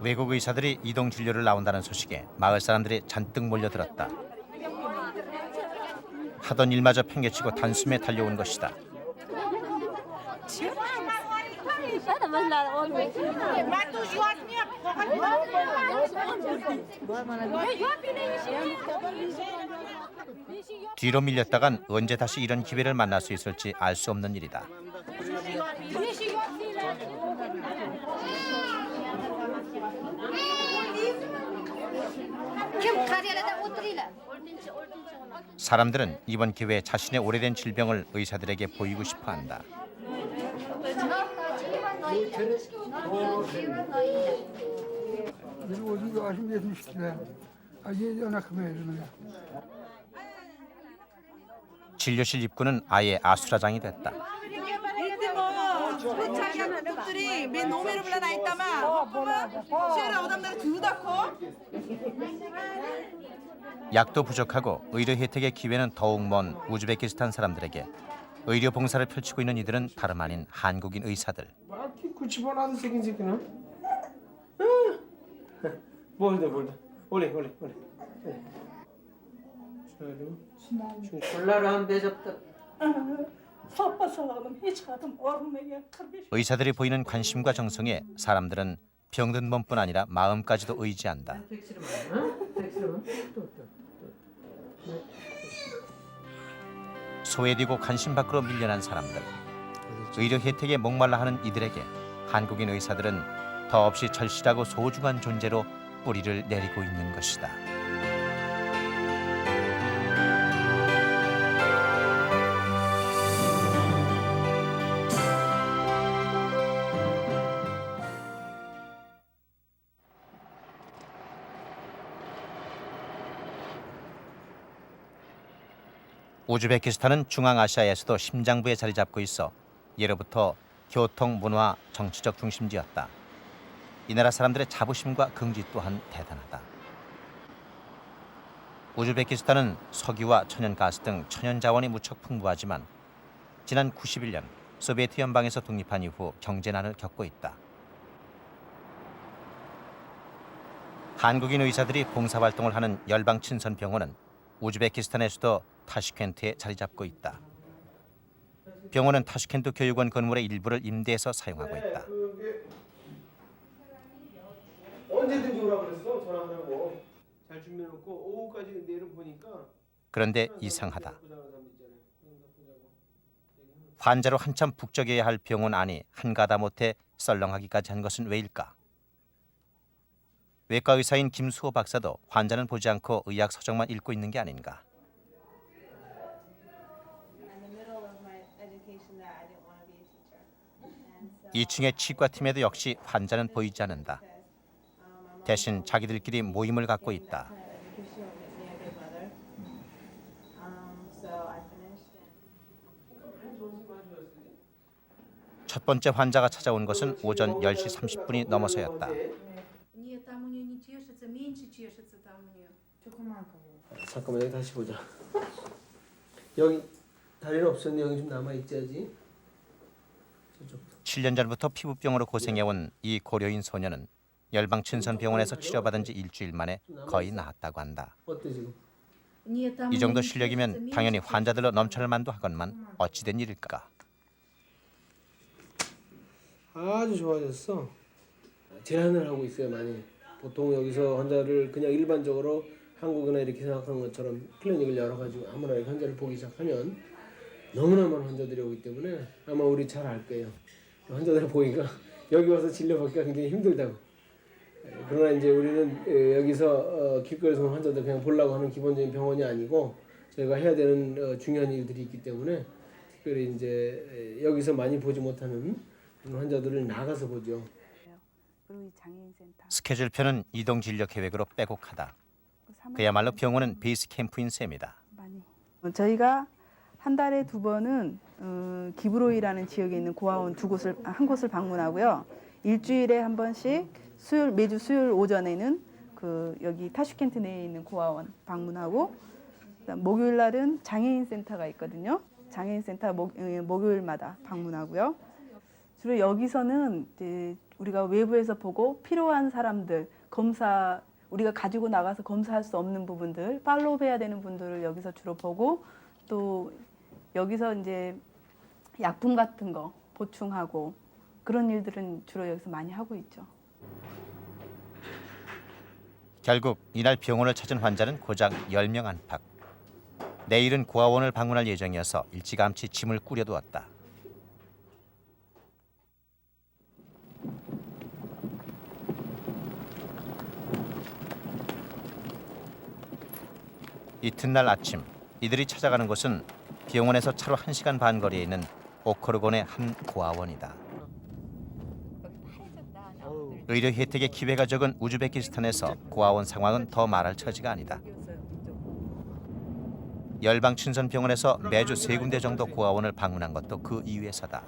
외국 의사들이 이동 진료를 나온다는 소식에 마을 사람들이 잔뜩 몰려들었다. 하던 일마저 팽개치고 단숨에 달려온 것이다. 뒤로 밀렸다간 언제 다시 이런 기회를 만날 수 있을지 알 수 없는 일이다. 사람들은 이번 기회에 자신의 오래된 질병을 의사들에게 보이고 싶어 한다. 진료실 입구는 아예 아수라장이 됐다. 약도 부족하고 의료 혜택의 기회는 더욱 먼 우즈베키스탄 사람들에게 의료 봉사를 펼치고 있는 이들은 다름 아닌 한국인 의사들. 의사들이 보이는 관심과 정성에 사람들은 병든 몸뿐 아니라 마음까지도 의지한다. 소외되고 관심 밖으로 밀려난 사람들. 의료 혜택에 목말라 하는 이들에게 한국인 의사들은 더없이 절실하고 소중한 존재로 뿌리를 내리고 있는 것이다. 우즈베키스탄은 중앙아시아에서도 심장부에 자리 잡고 있어 예로부터 교통, 문화, 정치적 중심지였다. 이 나라 사람들의 자부심과 긍지 또한 대단하다. 우즈베키스탄은 석유와 천연가스 등 천연자원이 무척 풍부하지만 지난 91년 소비에트 연방에서 독립한 이후 경제난을 겪고 있다. 한국인 의사들이 봉사활동을 하는 열방친선병원은 우즈베키스탄의 수도 타슈켄트에 자리 잡고 있다. 병원은 타슈켄트 교육원 건물의 일부를 임대해서 사용하고 있다. 언제든지 오라고 그랬어. 전화하라고. 잘 준비해놓고 오후까지 내일 보니까. 그런데 이상하다. 환자로 한참 북적여야 할 병원 안이 한가다 못해 썰렁하기까지 한 것은 왜일까? 외과 의사인 김수호 박사도 환자는 보지 않고 의학 서적만 읽고 있는 게 아닌가? 2층의 치과팀에도 역시 환자는 보이지 않는다. 대신 자기들끼리 모임을 갖고 있다. 첫 번째 환자가 찾아온 것은 오전 10시 30분이 넘어서였다. 잠깐만 여기 다시 보자. 여기 다리는 없었는데 여기 좀 남아 있자지. 7년 전부터 피부병으로 고생해온 이 고려인 소녀는 열방친선병원에서 치료받은 지 일주일 만에 거의 나았다고 한다. 어때 지금? 이 정도 실력이면 당연히 환자들로 넘쳐날 만도 하건만 어찌된 일일까? 아주 좋아졌어. 제한을 하고 있어요 많이. 보통 여기서 환자를 그냥 일반적으로 한국이나 이렇게 생각하는 것처럼 클리닉을 열어가지고 아무나 이렇게 환자를 보기 시작하면 너무나 많은 환자들이 오기 때문에 아마 우리 잘 알 거예요. 환자들 보기가 여기 와서 진료받기가 굉장히 힘들다고. 그러나 이제 우리는 여기서 길거리에서 온 환자들 그냥 보려고 하는 기본적인 병원이 아니고 저희가 해야 되는 중요한 일들이 있기 때문에 특별히 이제 여기서 많이 보지 못하는 환자들을 나가서 보죠. 스케줄표는 이동 진료 계획으로 빼곡하다. 그야말로 병원은 베이스 캠프인 셈이다. 저희가 한 달에 2번은 기브로이라는 지역에 있는 고아원 한 곳을 방문하고요. 일주일에 한 번씩 매주 수요일 오전에는 여기 타슈켄트 내에 있는 고아원 방문하고, 목요일 날은 장애인 센터가 있거든요. 장애인 센터 목요일마다 방문하고요. 주로 여기서는 이제 우리가 외부에서 보고 필요한 사람들 검사 우리가 가지고 나가서 검사할 수 없는 부분들 팔로우해야 되는 분들을 여기서 주로 보고 또 여기서 이제 약품 같은 거 보충하고 그런 일들은 주로 여기서 많이 하고 있죠. 결국 이날 병원을 찾은 환자는 고작 10명 안팎. 내일은 고아원을 방문할 예정이어서 일찌감치 짐을 꾸려두었다. 이튿날 아침 이들이 찾아가는 곳은 병원에서 차로 1시간 반 거리에 있는 오코르곤의 한 고아원이다. 의료 혜택의 기회가 적은 우즈베키스탄에서 고아원 상황은 더 말할 처지가 아니다. 열방친선병원에서 매주 3군데 정도 고아원을 방문한 것도 그 이유에서다.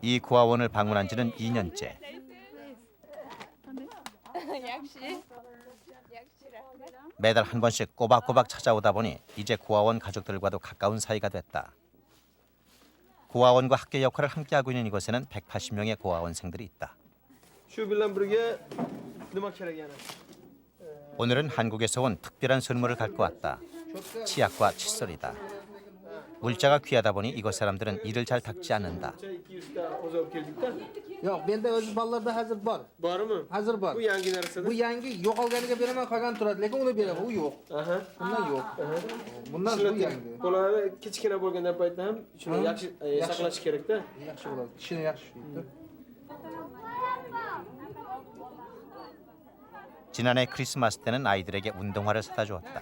이 고아원을 방문한 지는 2년째. 매달 한 번씩 꼬박꼬박 찾아오다 보니 이제 고아원 가족들과도 가까운 사이가 됐다. 고아원과 학교 역할을 함께하고 있는 이곳에는 180명의 고아원생들이 있다. 오늘은 한국에서 온 특별한 선물을 갖고 왔다. 치약과 칫솔이다. 물자가 귀하다 보니 이곳 사람들은 이를 잘 닦지 않는다. Yo'q, menda o'zi bolalarda hozir bor. Bormi? Hozir bor. Bu yangi narsa. Bu yangi yo'qolganiga beraman, qolgan turadi, lekin uni beraman, u yo'q. Aha. Bundan yo'q. Bundan bu yangi. Bolalar kichkina bo'lgandan paytda ham shuni yaxshi saqlash kerak-da. Yaxshi bo'ladi. Kishini yaxshi ishlaydi. 지난해 크리스마스 때는 아이들에게 운동화를 사다 주었다.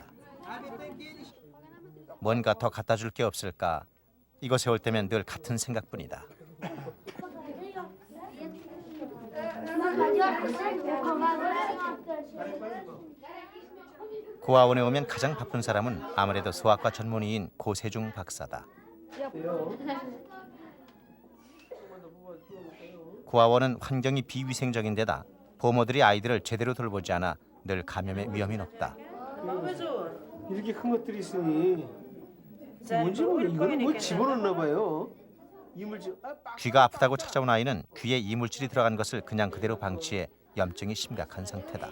뭔가 더 갖다 줄 게 없을까? 이곳에 올 때면 늘 같은 생각뿐이다. 고아원에 오면 가장 바쁜 사람은 아무래도 소아과 전문의인 고세중 박사다. 고아원은 환경이 비위생적인 데다 보모들이 아이들을 제대로 돌보지 않아 늘 감염의 위험이 높다. 이렇게 큰 것들이 있으니 뭔지 모르 이거는 뭐 집어넣나 봐요. 이물질. 귀가 아프다고 찾아온 아이는 귀에 이물질이 들어간 것을 그냥 그대로 방치해 염증이 심각한 상태다.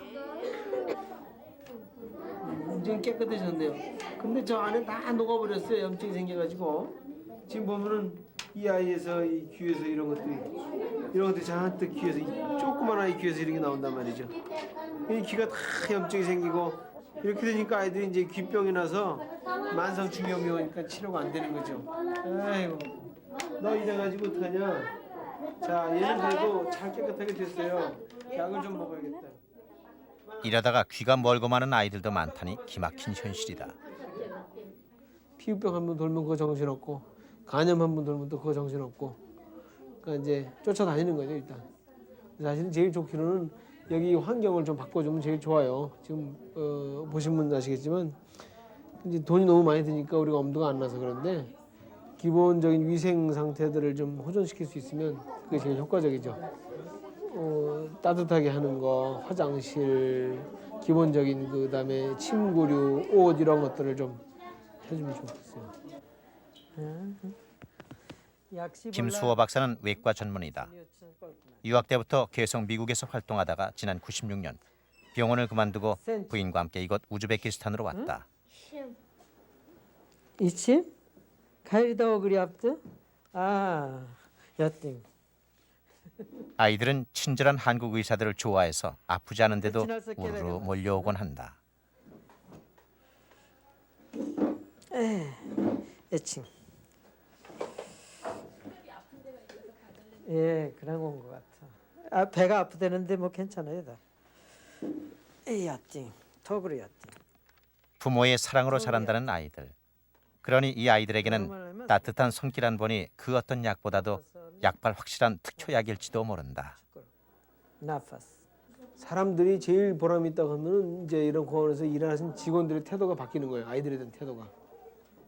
이제 깨끗해졌네요. 근데 저 안에 다 녹아버렸어요. 염증이 생겨가지고 지금 보면은 이 아이에서 이 귀에서 이런 것들이 잔뜩 귀에서 조그만 아이 귀에서 이런 게 나온단 말이죠. 이 귀가 다 염증이 생기고 이렇게 되니까 아이들이 이제 귀병이 나서 만성 중이염이 오니까 치료가 안 되는 거죠. 아이고 너 이래가지고 어떡하냐. 자 얘는 그래도 잘 깨끗하게 됐어요. 약을 좀 먹어야겠다. 이러다가 귀가 멀고 마는 아이들도 많다니 기막힌 현실이다. 피부병 한 번 돌면 그거 정신없고 간염 한 번 돌면 또 그거 정신없고 그러니까 이제 쫓아다니는 거죠 일단. 사실은 제일 좋기로는 여기 환경을 좀 바꿔주면 제일 좋아요. 지금 보시면 아시겠지만 이제 돈이 너무 많이 드니까 우리가 엄두가 안 나서 그런데 기본적인 위생 상태들을 좀 호전시킬 수 있으면 그게 제일 효과적이죠. 따뜻하게 하는 거, 화장실, 기본적인 그다음에 침구류, 옷 이런 것들을 좀 해주면 좋겠어요. 김수호 박사는 외과 전문의다. 유학 때부터 계속 미국에서 활동하다가 지난 96년 병원을 그만두고 부인과 함께 이곳 우즈베키스탄으로 왔다. İçim? Kayda ogri yaptı. 아, 여팅. 아이들은 친절한 한국 의사들을 좋아해서 아프지 않은데도 우르르 몰려오곤 한다. 애칭. 예, 그런 건 것 같아. 아, 배가 아프다는데 뭐 괜찮아요, 다. 여팅. 턱으로 여팅. 부모의 사랑으로 자란다는 아이들. 그러니 이 아이들에게는 따뜻한 손길 한 번이 그 어떤 약보다도 약발 확실한 특효약일지도 모른다. 나파스. 사람들이 제일 보람이 있다고 하면 이제 이런 공원에서 일하는 직원들의 태도가 바뀌는 거예요. 아이들에 대한 태도가.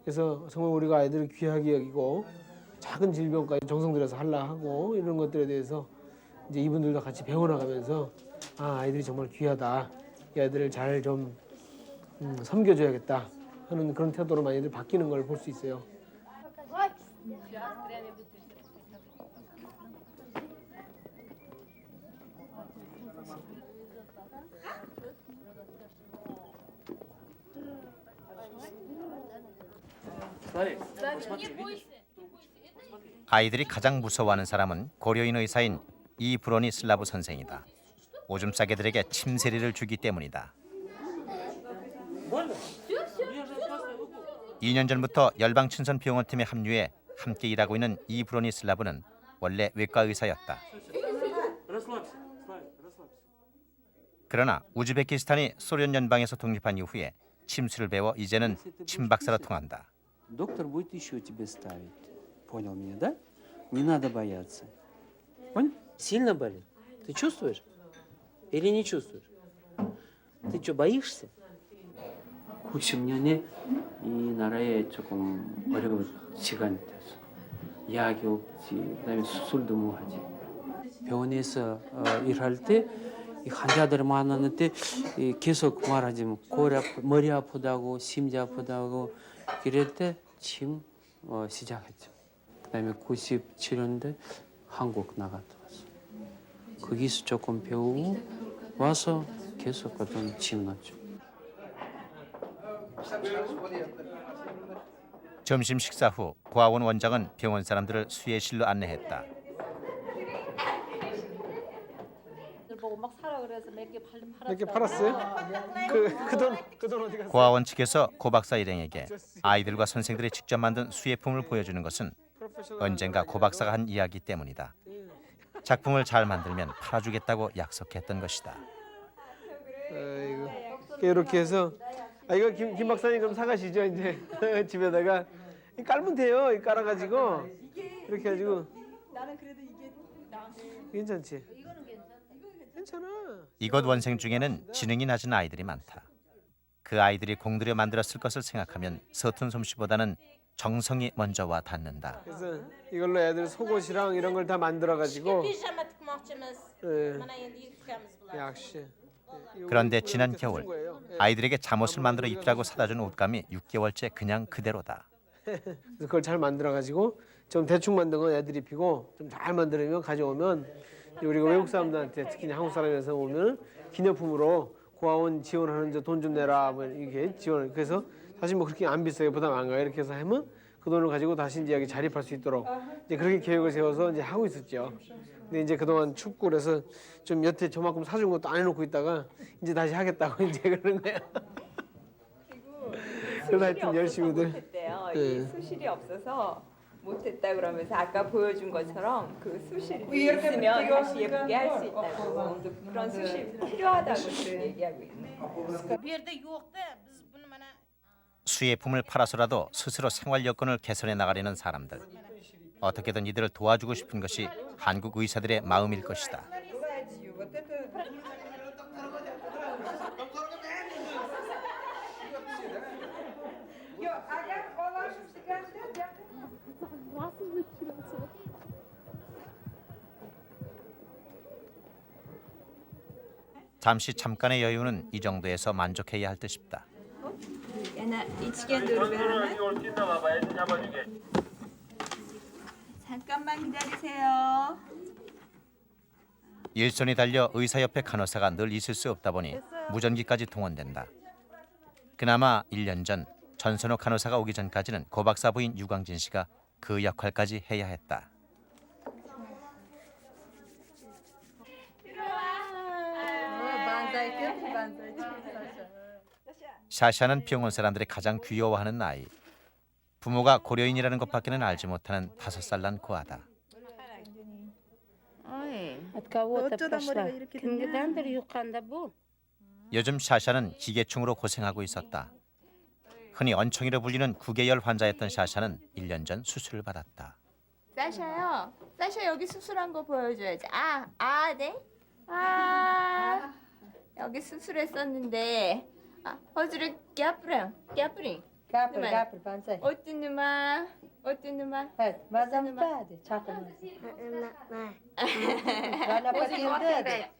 그래서 정말 우리가 아이들을 귀하게 여기고 작은 질병까지 정성 들여서 하려 하고 이런 것들에 대해서 이제 이분들도 같이 배워나가면서 아 아이들이 정말 귀하다. 이 아이들을 잘 좀 섬겨줘야겠다. 하는 그런 태도로 많이들 바뀌는 걸 볼 수 있어요. 아이들이 가장 무서워하는 사람은 고려인 의사인 이브로니슬라브 선생이다. 오줌 싸개들에게 침세리를 주기 때문이다. 2년 전부터 열방친선병원팀에 합류해 함께 일하고 있는 이브로니슬라브는 원래 외과 의사였다. 그러나 우즈베키스탄이 소련 연방에서 독립한 이후에 침수를 배워 이제는 침박사로 통한다. Доктор будет еще тебе ставить. Понял меня, да? Не надо бояться. Понял? Сильно болит? Ты чувствуешь? Или не чувствуешь? Ты что, боишься? 혹시 년에 이 나라에 조금 어려운 시간이 됐어. 약이 없지, 그다음에 수술도 못 하지. 병원에서 일할 때 이 환자들 만났는데 계속 말하자면 머리 아프다고 심장 아프다고 그럴 때 침 시작했죠. 그다음에 97년대 한국 나갔다 왔어. 거기서 조금 배우고 와서 계속 그다음 침 났죠. 점심 식사 후 고아원 원장은 병원 사람들을 수혜실로 안내했다. 보고 막 사라 그래서 몇 개 팔았어요. 몇 개 팔았어요? 그돈 어디 갔어요? 고아원 측에서 고 박사 일행에게 아이들과 선생들이 직접 만든 수혜품을 보여주는 것은 언젠가 고 박사가 한 이야기 때문이다. 작품을 잘 만들면 팔아주겠다고 약속했던 것이다. 아이고 이렇게 해서 이거 김 박사님 그럼 사가시죠 이제 집에다가 깔면 돼요. 이 깔아가지고 이렇게 해가지고 나는 그래도 이게 괜찮지? 괜찮아. 이곳 원생 중에는 지능이 낮은 아이들이 많다. 그 아이들이 공들여 만들었을 것을 생각하면 서툰 솜씨보다는 정성이 먼저 와 닿는다. 그래서 이걸로 애들 속옷이랑 이런 걸 다 만들어가지고 피자마 tıkmakçımız. 예, Bana yendi yıkayamız bular. 역시. 그런데 지난 겨울 아이들에게 잠옷을 만들어 입자고 사다 준 옷감이 6개월째 그냥 그대로다. 그래서 그걸 잘 만들어가지고 좀 대충 만든 건 애들 입히고 좀 잘 만들면 가져오면 우리가 외국 사람들한테 특히 한국 사람에서 오면 기념품으로 고아원 지원하는 돈 좀 내라 뭐 이렇게 지원. 그래서 사실 뭐 그렇게 안 비싸게 부담 안 가요. 이렇게 해서 하면 그 돈을 가지고 다시 이제 여기 자립할 수 있도록 이제 그렇게 계획을 세워서 이제 하고 있었죠. 근데 이제 그동안 춥고 그래서 좀 여태 저만큼 사준 것도 안 해놓고 있다가 이제 다시 하겠다고 이제 그러는 거야. 그래서 하여튼 열심히들. 못했대요. 네. 이 수실이 없어서 못했다 그러면서 아까 보여준 것처럼 그 수실이 있으면 다시 예쁘게 할 수 있다고 그런 수실 필요하다고 지금 얘기하고 있네. Bir yerde yoktu. Biz bunu bana 수혜품을 팔아서라도 스스로 생활 여건을 개선해 나가려는 사람들. 어떻게든 이들을 도와주고 싶은 것이 한국 의사들의 마음일 것이다. 잠시 잠깐의 여유는 이 정도에서 만족해야 할 듯 싶다. 얘나 içgen도로 베르네. 잠깐만 기다리세요. 일손이 달려 의사 옆에 간호사가 늘 있을 수 없다 보니 무전기까지 동원된다. 그나마 1년 전 전선호 간호사가 오기 전까지는 고 박사 부인 유광진 씨가 그 역할까지 해야 했다. 샤샤는 병원 사람들이 가장 귀여워하는 아이. 부모가 고려인이라는 것밖에는 알지 못하는 5살 난 고아다. От кого-то 어쩌다 пошла. 머리가 이렇게 됐냐? Кимгидандыр юққанда бұл. 요즘 샤샤는 기계충으로 고생하고 있었다. 흔히 언청이로 불리는 구개열 환자였던 샤샤는 1년 전 수술을 받았다. 사샤요. 사샤 여기 수술한 거 보여줘야지. 네. 여기 수술했었는데. 허즈를 깨뿌링. Kapır, Hemen. kapır, pansay. 어떤 누마? Evet, bazen hadi, çakılmaz. Rana pakildi.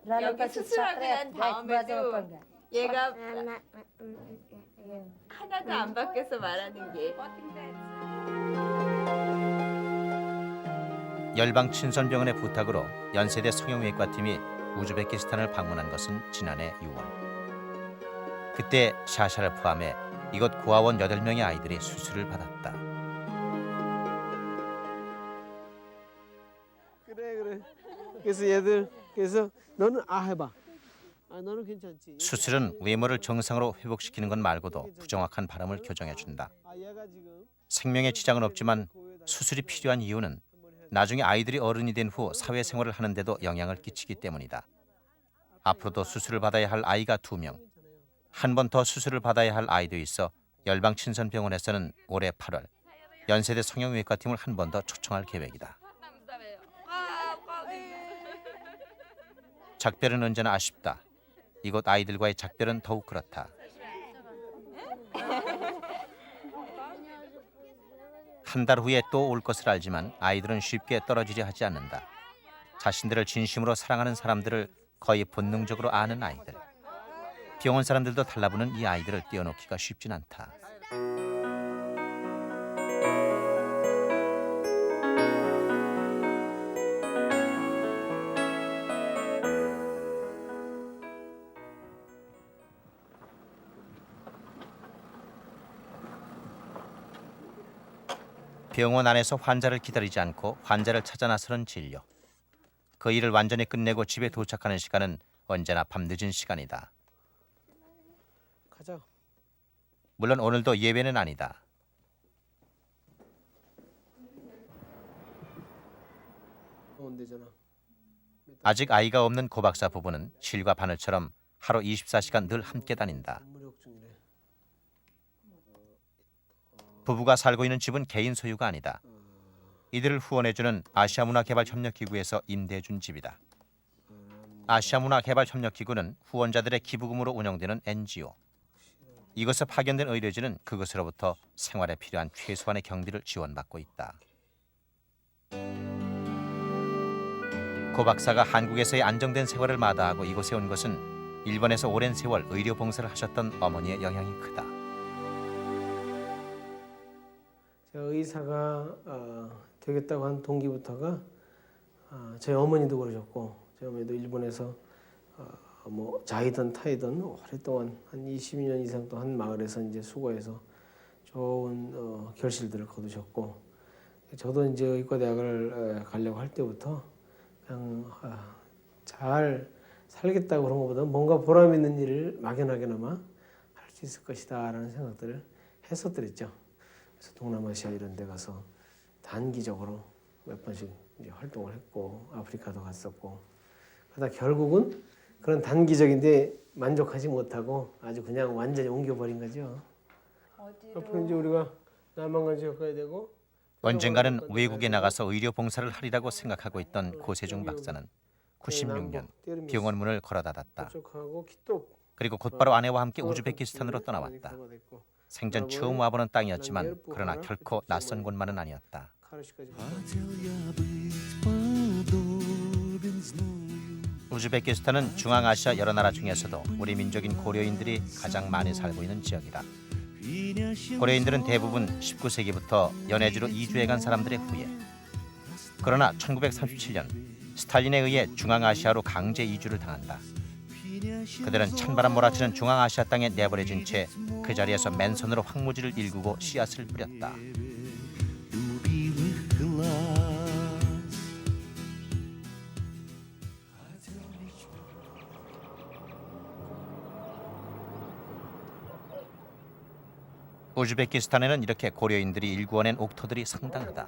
Rana 여기 pakildi, 수술하고 난 bazen 다음에도 panga. 얘가 하나도 안 바뀌어서 말하는 게. 열방 친선병원의 부탁으로 연세대 성형외과팀이 우즈베키스탄을 방문한 것은 지난해 6월. 그때 샤샤를 포함해 이곳 고아원 8명의 아이들이 수술을 받았다. 그래. 그래서 얘들 그래서 너는 해봐. 너는 괜찮지. 수술은 외모를 정상으로 회복시키는 것 말고도 부정확한 발음을 교정해준다. 얘가 지금 생명에 지장은 없지만 수술이 필요한 이유는 나중에 아이들이 어른이 된 후 사회생활을 하는데도 영향을 끼치기 때문이다. 앞으로도 수술을 받아야 할 아이가 2명, 한 번 더 수술을 받아야 할 아이도 있어 열방친선병원에서는 올해 8월 연세대 성형외과팀을 한 번 더 초청할 계획이다. 작별은 언제나 아쉽다. 이곳 아이들과의 작별은 더욱 그렇다. 한 달 후에 또 올 것을 알지만 아이들은 쉽게 떨어지려 하지 않는다. 자신들을 진심으로 사랑하는 사람들을 거의 본능적으로 아는 아이들. 병원 사람들도 달라붙는 이 아이들을 떼어놓기가 쉽진 않다. 병원 안에서 환자를 기다리지 않고 환자를 찾아 나서는 진료. 그 일을 완전히 끝내고 집에 도착하는 시간은 언제나 밤늦은 시간이다. 가자. 물론 오늘도 예외는 아니다. 온대잖아. 아직 아이가 없는 고 박사 부부는 실과 바늘처럼 하루 24시간 늘 함께 다닌다. 무력 중이래. 부부가 살고 있는 집은 개인 소유가 아니다. 이들을 후원해주는 아시아문화개발협력기구에서 임대해준 집이다. 아시아문화개발협력기구는 후원자들의 기부금으로 운영되는 NGO. 이곳에 파견된 의료진은 그것으로부터 생활에 필요한 최소한의 경비를 지원받고 있다. 고 박사가 한국에서의 안정된 생활을 마다하고 이곳에 온 것은 일본에서 오랜 세월 의료 봉사를 하셨던 어머니의 영향이 크다. 제가 의사가 되겠다고 한 동기부터가 저희 어머니도 그러셨고 저희 어머니도 일본에서 뭐 자이든 타이든 오랫동안 한 20년 이상 또 한 마을에서 이제 수고해서 좋은 결실들을 거두셨고 저도 이제 의과대학을 가려고 할 때부터 그냥 잘 살겠다고 그런 것보다 뭔가 보람 있는 일을 막연하게나마 할 수 있을 것이다라는 생각들을 했었더랬죠. 그래서 동남아시아 이런 데 가서 단기적으로 몇 번씩 이제 활동을 했고 아프리카도 갔었고 그러다 결국은 그런 단기적인데 만족하지 못하고 아주 그냥 완전히 옮겨버린 거죠. 앞으로 이제 우리가 남한까지 가야 되고 언젠가는 외국에 나가서 의료 봉사를 하리라고 생각하고 있던 고세중 박사는 96년 병원 문을 걸어 닫았다. 그리고 곧바로 아내와 함께 우즈베키스탄으로 떠나왔다. 생전 처음 와보는 땅이었지만 그러나 결코 낯선 곳만은 아니었다. 우즈베키스탄은 중앙아시아 여러 나라 중에서도 우리 민족인 고려인들이 가장 많이 살고 있는 지역이다. 고려인들은 대부분 19세기부터 연해주로 이주해간 사람들의 후예. 그러나 1937년 스탈린에 의해 중앙아시아로 강제 이주를 당한다. 그들은 찬바람 몰아치는 중앙아시아 땅에 내버려진 채 그 자리에서 맨손으로 황무지를 일구고 씨앗을 뿌렸다. 우즈베키스탄에는 이렇게 고려인들이 일구어낸 옥토들이 상당하다.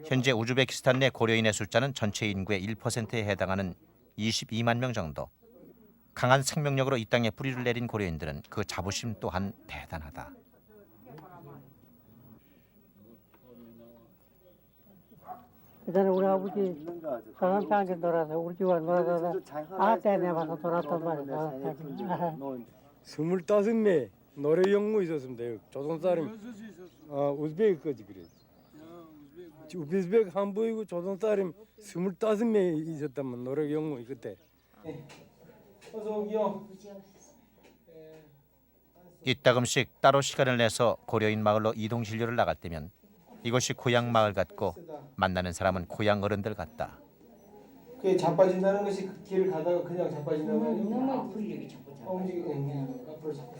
현재 우즈베키스탄 내 고려인의 숫자는 전체 인구의 1%에 해당하는 22만 명 정도. 강한 생명력으로 이 땅에 뿌리를 내린 고려인들은 그 자부심 또한 대단하다. 그전에 우리 아버지 조선땅에 놀아서 우리 집에 놀아서 아때 내봐서 놀았단 말이야. 25매 노래 연구 있었으면 돼요. 조선 사람 우즈베크 거지 그래. 우즈베크 한 보이고 조선 사람 25매 있었다면 노래 연구 그때. 어서 오기요. 이따금씩 따로 시간을 내서 고려인 마을로 이동 진료를 나갈 때면 이곳이 고향 마을 같고 만나는 사람은 고향 어른들 같다. 그게 자빠진다는 것이 그 길을 가다가 그냥 자빠진다는 거 아니에요? 너무 앞으로 자꾸 앞으로 자꾸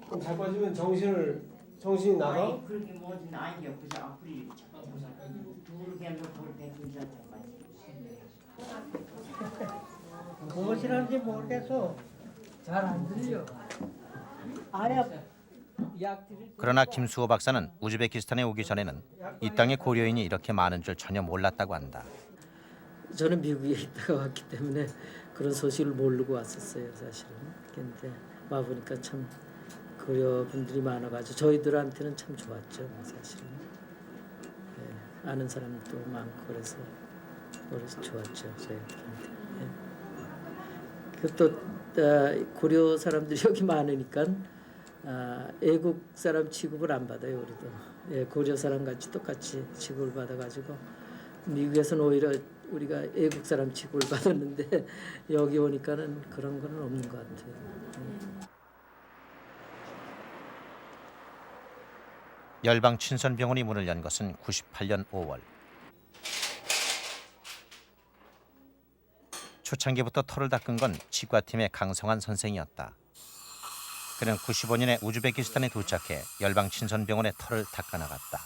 그럼 자빠지면 정신이 나가? 그렇게 뭐든 아니요. 그저 앞으로 자꾸 두르게 놓고 백분자 무엇이라는지 모르겠어. 잘 안 들려. 아야 약 드릴 그러나 김수호 박사는 우즈베키스탄에 오기 전에는 이 땅에 고려인이 이렇게 많은 줄 전혀 몰랐다고 한다. 저는 미국에 있다가 왔기 때문에 그런 소식을 모르고 왔었어요, 사실은. 근데 와 보니까 참 고려 분들이 많아가지고 저희들한테는 참 좋았죠, 사실은. 예, 아는 사람도 많고 그래서 좋았죠, 저희들한테. 예. 그또 고려 사람들이 여기 많으니까 애국 사람 취급을 안 받아요, 우리도. 예, 고려 사람 같이 똑같이 취급을 받아가지고 미국에서는 오히려 우리가 애국 사람 취급을 받았는데 여기 오니까는 그런 건 없는 것 같아요. 열방 친선병원이 문을 연 것은 98년 5월. 초창기부터 털을 닦은 건 치과팀의 강성환 선생이었다. 그는 95년에 우즈베키스탄에 도착해 열방 친선병원의 털을 닦아 나갔다.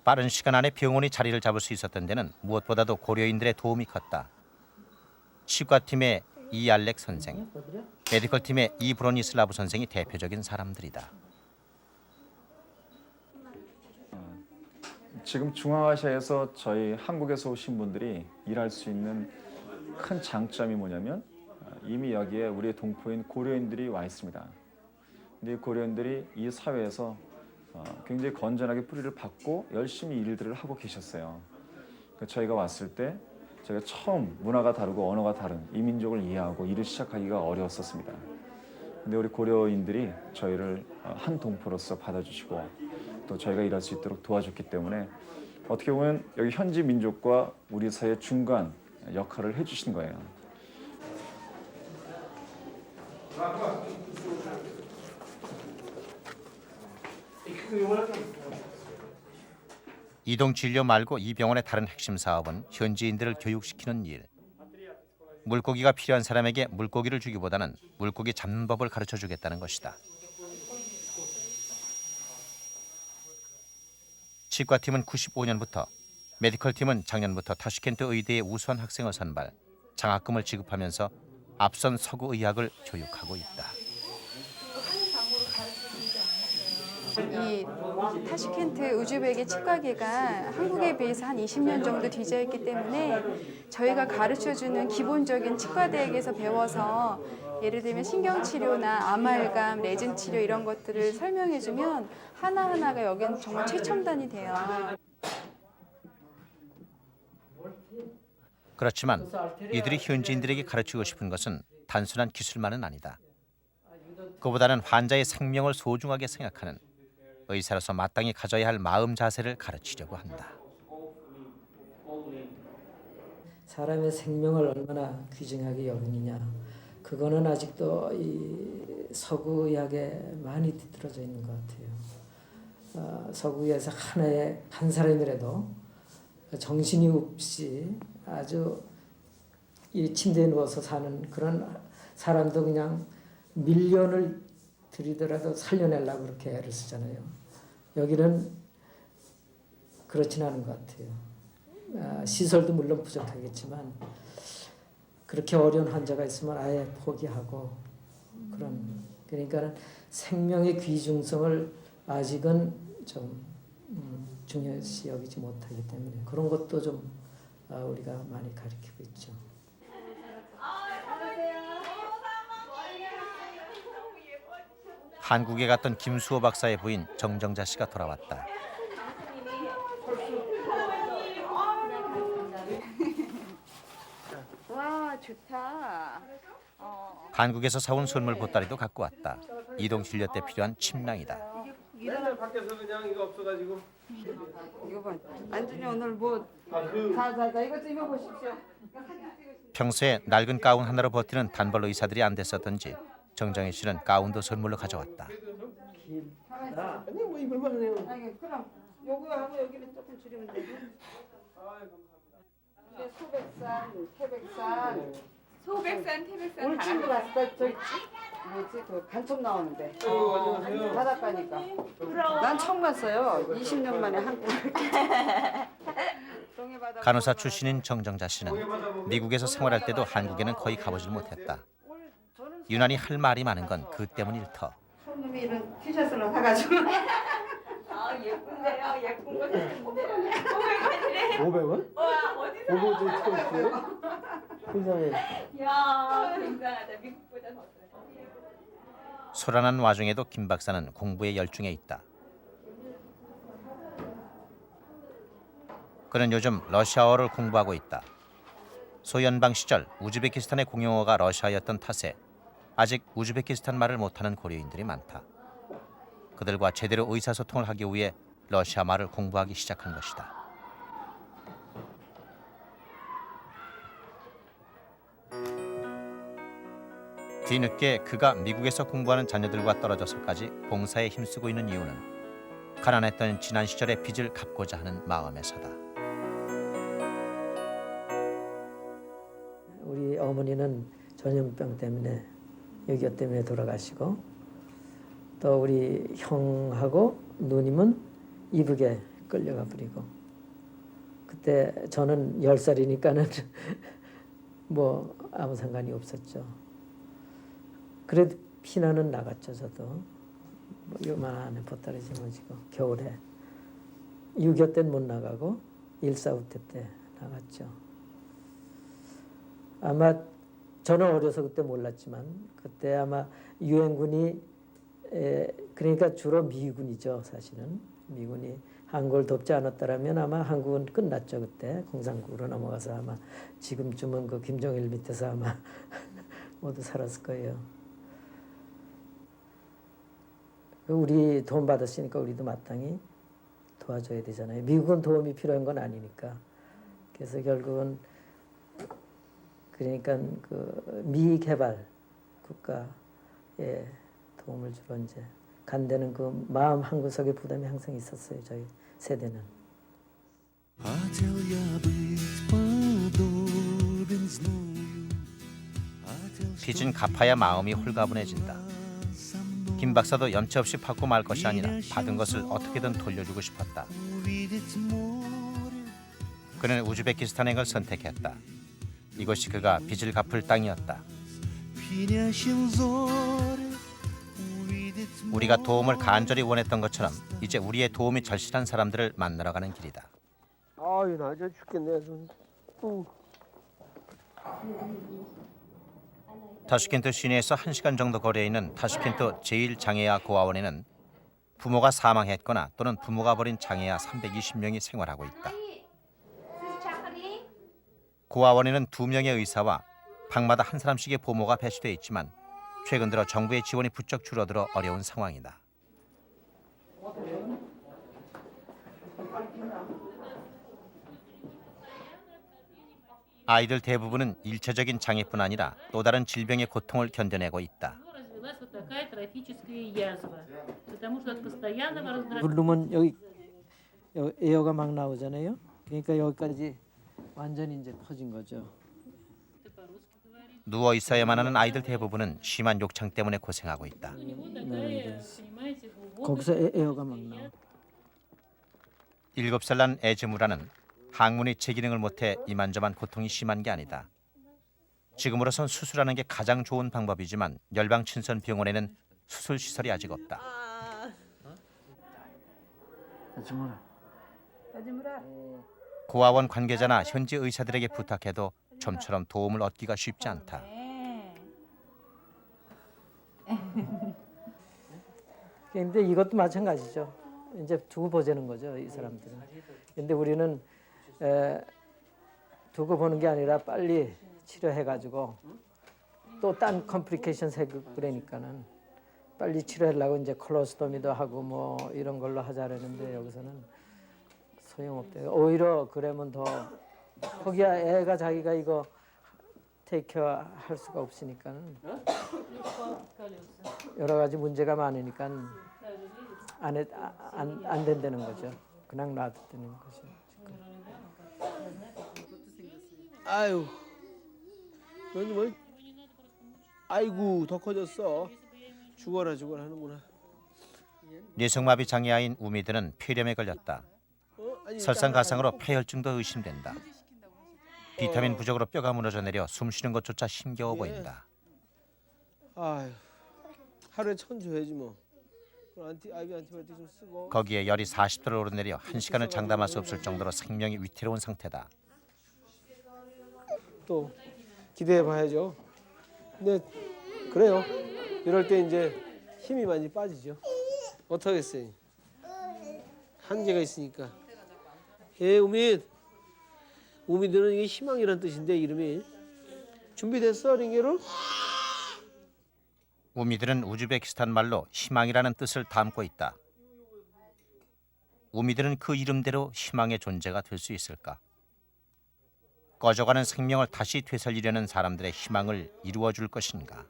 빠른 시간 안에 병원이 자리를 잡을 수 있었던 데는 무엇보다도 고려인들의 도움이 컸다. 치과팀의 이알렉 선생, 메디컬팀의 이브로니슬라브 선생이 대표적인 사람들이다. 지금 중앙아시아에서 저희 한국에서 오신 분들이 일할 수 있는 큰 장점이 뭐냐면 이미 여기에 우리의 동포인 고려인들이 와 있습니다. 근데 이 고려인들이 이 사회에서 굉장히 건전하게 뿌리를 받고 열심히 일들을 하고 계셨어요. 저희가 왔을 때 저희가 처음 문화가 다르고 언어가 다른 이민족을 이해하고 일을 시작하기가 어려웠었습니다. 근데 우리 고려인들이 저희를 한 동포로서 받아주시고 또 저희가 일할 수 있도록 도와줬기 때문에 어떻게 보면 여기 현지 민족과 우리 사이의 중간 역할을 해주신 거예요. 이동 진료 말고 이 병원의 다른 핵심 사업은 현지인들을 교육시키는 일. 물고기가 필요한 사람에게 물고기를 주기보다는 물고기 잡는 법을 가르쳐 주겠다는 것이다. 치과팀은 95년부터, 메디컬팀은 작년부터 타슈켄트 의대의 우수한 학생을 선발, 장학금을 지급하면서 앞선 서구 의학을 교육하고 있다. 이 타슈켄트 우즈베키 치과계가 한국에 비해서 한 20년 정도 뒤져 있기 때문에 저희가 가르쳐주는 기본적인 치과대학에서 배워서 예를 들면 신경치료나 아말감, 레진 치료 이런 것들을 설명해주면 하나하나가 여기는 정말 최첨단이 돼요. 그렇지만 이들이 현지인들에게 가르치고 싶은 것은 단순한 기술만은 아니다. 그보다는 환자의 생명을 소중하게 생각하는 의사로서 마땅히 가져야 할 마음 자세를 가르치려고 한다. 사람의 생명을 얼마나 귀중하게 여기느냐, 그거는 아직도 이 서구 의학에 많이 뒤떨어져 있는 것 같아요. 서구에서 한 사람이라도 정신이 없이 아주 이 침대에 누워서 사는 그런 사람도 그냥 밀련을 들이더라도 살려내려고 그렇게 애를 쓰잖아요. 여기는 그렇진 않은 것 같아요. 시설도 물론 부족하겠지만 그렇게 어려운 환자가 있으면 아예 포기하고 그러니까 생명의 귀중성을 아직은 좀 중요시 여기지 못하기 때문에 그런 것도 좀 우리가 많이 가르치고 있죠. 한국에 갔던 김수호 박사의 부인 정정자 씨가 돌아왔다. 와, 좋다. 한국에서 사온 선물 보따리도 갖고 왔다. 이동 진료 때 필요한 침낭이다. 맨날 밖에서 그냥 이거 없어가지고. 이거 봐. 안준이 오늘 뭐 이것 좀 입어보십시오. 평소에 낡은 가운 하나로 버티는 단벌 의사들이 안 됐었던지 정정희 씨는 가운도 선물로 가져왔다. 아니 뭐 입을만 해요. 아니 그럼 요거하고 여기는 조금 줄이면 되고. 소백산, 태백산, 소백산, 태백산 오늘 친구 갔어. 저 뭐지 그 간첩 나오는데. 바닷가니까. 난 처음 갔어요. 20년 만에 한국. 간호사 출신인 정정자 씨는 미국에서 생활할 때도 한국에는 거의 가보질 못했다. 유난히 할 말이 많은 건 그 때문일 터. 손님이 이런 티셔츠를 사가지고. 아 예쁜데요. 예쁜 거 샀는데 500원이래. 500원? 와 어디서? 오버제 초이스요? 세상에. 야 굉장하다. 미국보다 더 싸. 소란한 와중에도 김 박사는 공부에 열중해 있다. 그는 요즘 러시아어를 공부하고 있다. 소연방 시절 우즈베키스탄의 공용어가 러시아였던 탓에 아직 우즈베키스탄 말을 못하는 고려인들이 많다. 그들과 제대로 의사소통을 하기 위해 러시아 말을 공부하기 시작한 것이다. 뒤늦게 그가 미국에서 공부하는 자녀들과 떨어져서까지 봉사에 힘쓰고 있는 이유는 가난했던 지난 시절의 빚을 갚고자 하는 마음에서다. 우리 어머니는 전염병 때문에 여기어 때문에 돌아가시고 또 우리 형하고 누님은 이북에 끌려가 버리고 그때 저는 10살이니까는 뭐 아무 상관이 없었죠. 그래도 피난은 나갔죠. 저도 뭐 요만한 보따리 짊어지고 겨울에 6.25 때는 못 나가고 1.4 때 나갔죠. 아마 저는 어려서 그때 몰랐지만 그때 아마 유엔군이 그러니까 주로 미군이죠. 사실은 미군이 한국을 돕지 않았더라면 아마 한국은 끝났죠. 그때 공산국으로 넘어가서 아마 지금쯤은 그 김정일 밑에서 아마 모두 살았을 거예요. 우리 도움 받았으니까 우리도 마땅히 도와줘야 되잖아요. 미국은 도움이 필요한 건 아니니까. 그래서 결국은 그러니까 그 미개발 국가에 도움을 주러 이제 간 데는 그 마음 한구석에 부담이 항상 있었어요. 저희 세대는. 빚은 갚아야 마음이 홀가분해진다. 김 박사도 염치 없이 받고 말 것이 아니라 받은 것을 어떻게든 돌려주고 싶었다. 그는 우즈베키스탄의 걸 선택했다. 이것이 그가 빚을 갚을 땅이었다. 우리가 도움을 간절히 원했던 것처럼 이제 우리의 도움이 절실한 사람들을 만나러 가는 길이다. 아유 나 저 죽겠네. 타슈켄트 시내에서 1시간 정도 거리에 있는 타슈켄트 제1장애아 고아원에는 부모가 사망했거나 또는 부모가 버린 장애아 320명이 생활하고 있다. 고아원에는 2명의 의사와 방마다 한 사람씩의 보모가 배치돼 있지만 최근 들어 정부의 지원이 부쩍 줄어들어 어려운 상황이다. 아이들 대부분은 일체적인 장애뿐 아니라 또 다른 질병의 고통을 견뎌내고 있다. 부르면 여기 에어가 막 나오잖아요. 그러니까 여기까지 완전히 이제 퍼진 거죠. 누워 있어야만 하는 아이들 대부분은 심한 욕창 때문에 고생하고 있다. 거기서 에어가 막 나와. 7살 난 에즈무라는 항문이 제 기능을 못해 이만저만 고통이 심한 게 아니다. 지금으로선 수술하는 게 가장 좋은 방법이지만 열방친선병원에는 수술 시설이 아직 없다. 고아원 관계자나 현지 의사들에게 부탁해도 좀처럼 도움을 얻기가 쉽지 않다. 근데 이것도 마찬가지죠. 이제 두고 보자는 거죠, 이 사람들은. 근데 우리는 두고 보는 게 아니라 빨리 치료해가지고 또 딴 컴플리케이션 생기고 그러니까는 빨리 치료하려고 이제 콜로스토미도 하고 뭐 이런 걸로 하자라는데 여기서는 소용없대요. 오히려 그러면 더 거기야 애가 자기가 이거 테이크어 할 수가 없으니까는 여러 가지 문제가 많으니까 안 된다는 거죠. 그냥 놔두는 거죠. 아유, 넌 뭐? 아이고 더 커졌어. 죽어라 하는구나. 뇌성마비 장애아인 우미들은 폐렴에 걸렸다. 설상가상으로 폐혈증도 의심된다. 비타민 부족으로 뼈가 무너져 내려 숨쉬는 것조차 힘겨워 보인다. 아유, 하루에 1000 줘야지 뭐. 아이비 안티바이오틱 좀 쓰고. 거기에 열이 40도를 오르내려 1시간을 장담할 수 없을 정도로 생명이 위태로운 상태다. 또 기대해 봐야죠. 근데 그래요. 이럴 때 이제 힘이 많이 빠지죠. 어떡하겠어요. 한계가 있으니까. 예, 우민. 우민들은 이게 희망이란 뜻인데 이름이. 준비됐어, 링게로? 우미들은 우즈베키스탄 말로 희망이라는 뜻을 담고 있다. 우미들은 그 이름대로 희망의 존재가 될 수 있을까? 꺼져가는 생명을 다시 되살리려는 사람들의 희망을 이루어줄 것인가?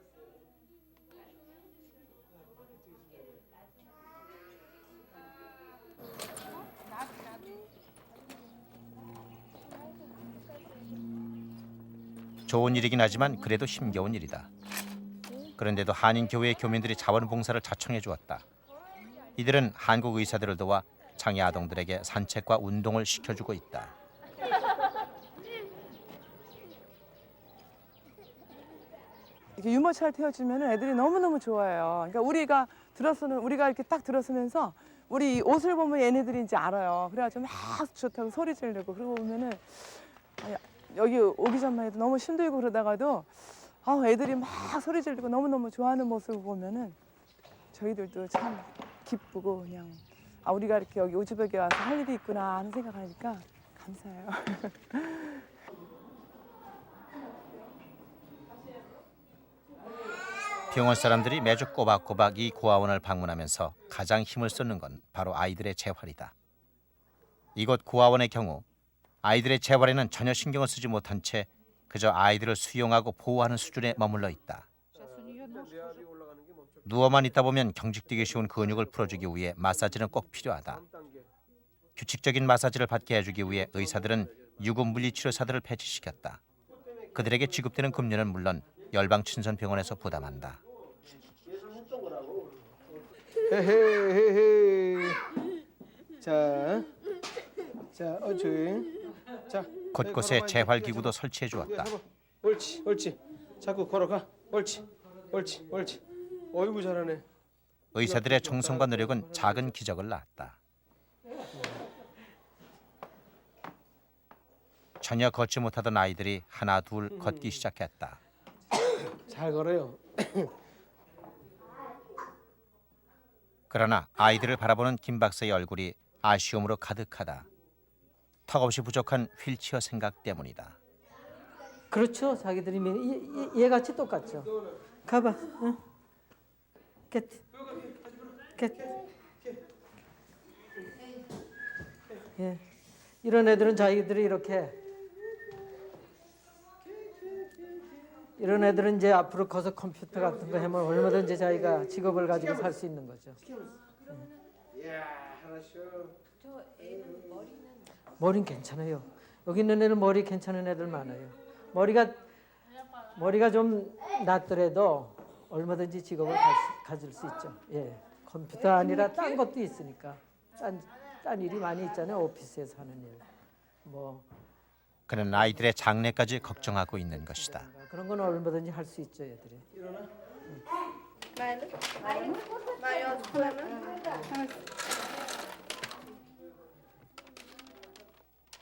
좋은 일이긴 하지만 그래도 힘겨운 일이다. 그런데도 한인교회 교민들이 자원봉사를 자청해 주었다. 이들은 한국 의사들을 도와 장애 아동들에게 산책과 운동을 시켜주고 있다. 이렇게 유모차를 태워주면 애들이 너무너무 좋아해요. 그러니까 우리가 이렇게 딱 들었으면서 우리 옷을 보면 얘네들이 이제 알아요. 그래가지고 막 좋다고 소리 지르고 그러고 보면은 여기 오기 전만 해도 너무 힘들고 그러다가도 애들이 막 소리 지르고 너무너무 좋아하는 모습을 보면은 저희들도 참 기쁘고 그냥 우리가 이렇게 여기 우즈벡에 와서 할 일이 있구나 하는 생각하니까 감사해요. 병원 사람들이 매주 꼬박꼬박 이 고아원을 방문하면서 가장 힘을 쏟는 건 바로 아이들의 재활이다. 이곳 고아원의 경우 아이들의 재활에는 전혀 신경을 쓰지 못한 채 그저 아이들을 수용하고 보호하는 수준에 머물러 있다. 누워만 있다 보면 경직되기 쉬운 근육을 풀어주기 위해 마사지는 꼭 필요하다. 규칙적인 마사지를 받게 해주기 위해 의사들은 유급 물리치료사들을 배치시켰다. 그들에게 지급되는 급료는 물론 열방친선병원에서 부담한다. 헤헤헤헤. 자, 어쭈. 자, 곳곳에 재활기구도 설치해 주었다. 옳지. 자꾸 걸어가. 옳지. 어이구 잘하네. 의사들의 정성과 노력은 작은 기적을 낳았다. 전혀 걷지 못하던 아이들이 하나 둘 걷기 시작했다. 잘 걸어요. 그러나 아이들을 바라보는 김 박사의 얼굴이 아쉬움으로 가득하다. 턱없이 부족한 휠체어 생각 때문이다. 그렇죠. 자기들이 얘같이 똑같죠. 가봐. 응. 겟. 예. 이런 애들은 자기들이 이런 애들은 이제 앞으로 커서 컴퓨터 같은 거 하면 얼마든지 자기가 직업을 가지고 살 수 있는 거죠. 머리는 괜찮아요. 여기 있는 애들 머리 괜찮은 애들 많아요. 머리가 좀 낮더라도 얼마든지 직업을 가질 수 있죠. 예, 컴퓨터 아니라 딴 것도 있으니까 딴 일이 많이 있잖아요. 오피스에서 하는 일. 그는 아이들의 장래까지 걱정하고 있는 것이다. 그런 건 얼마든지 할 수 있죠, 애들이.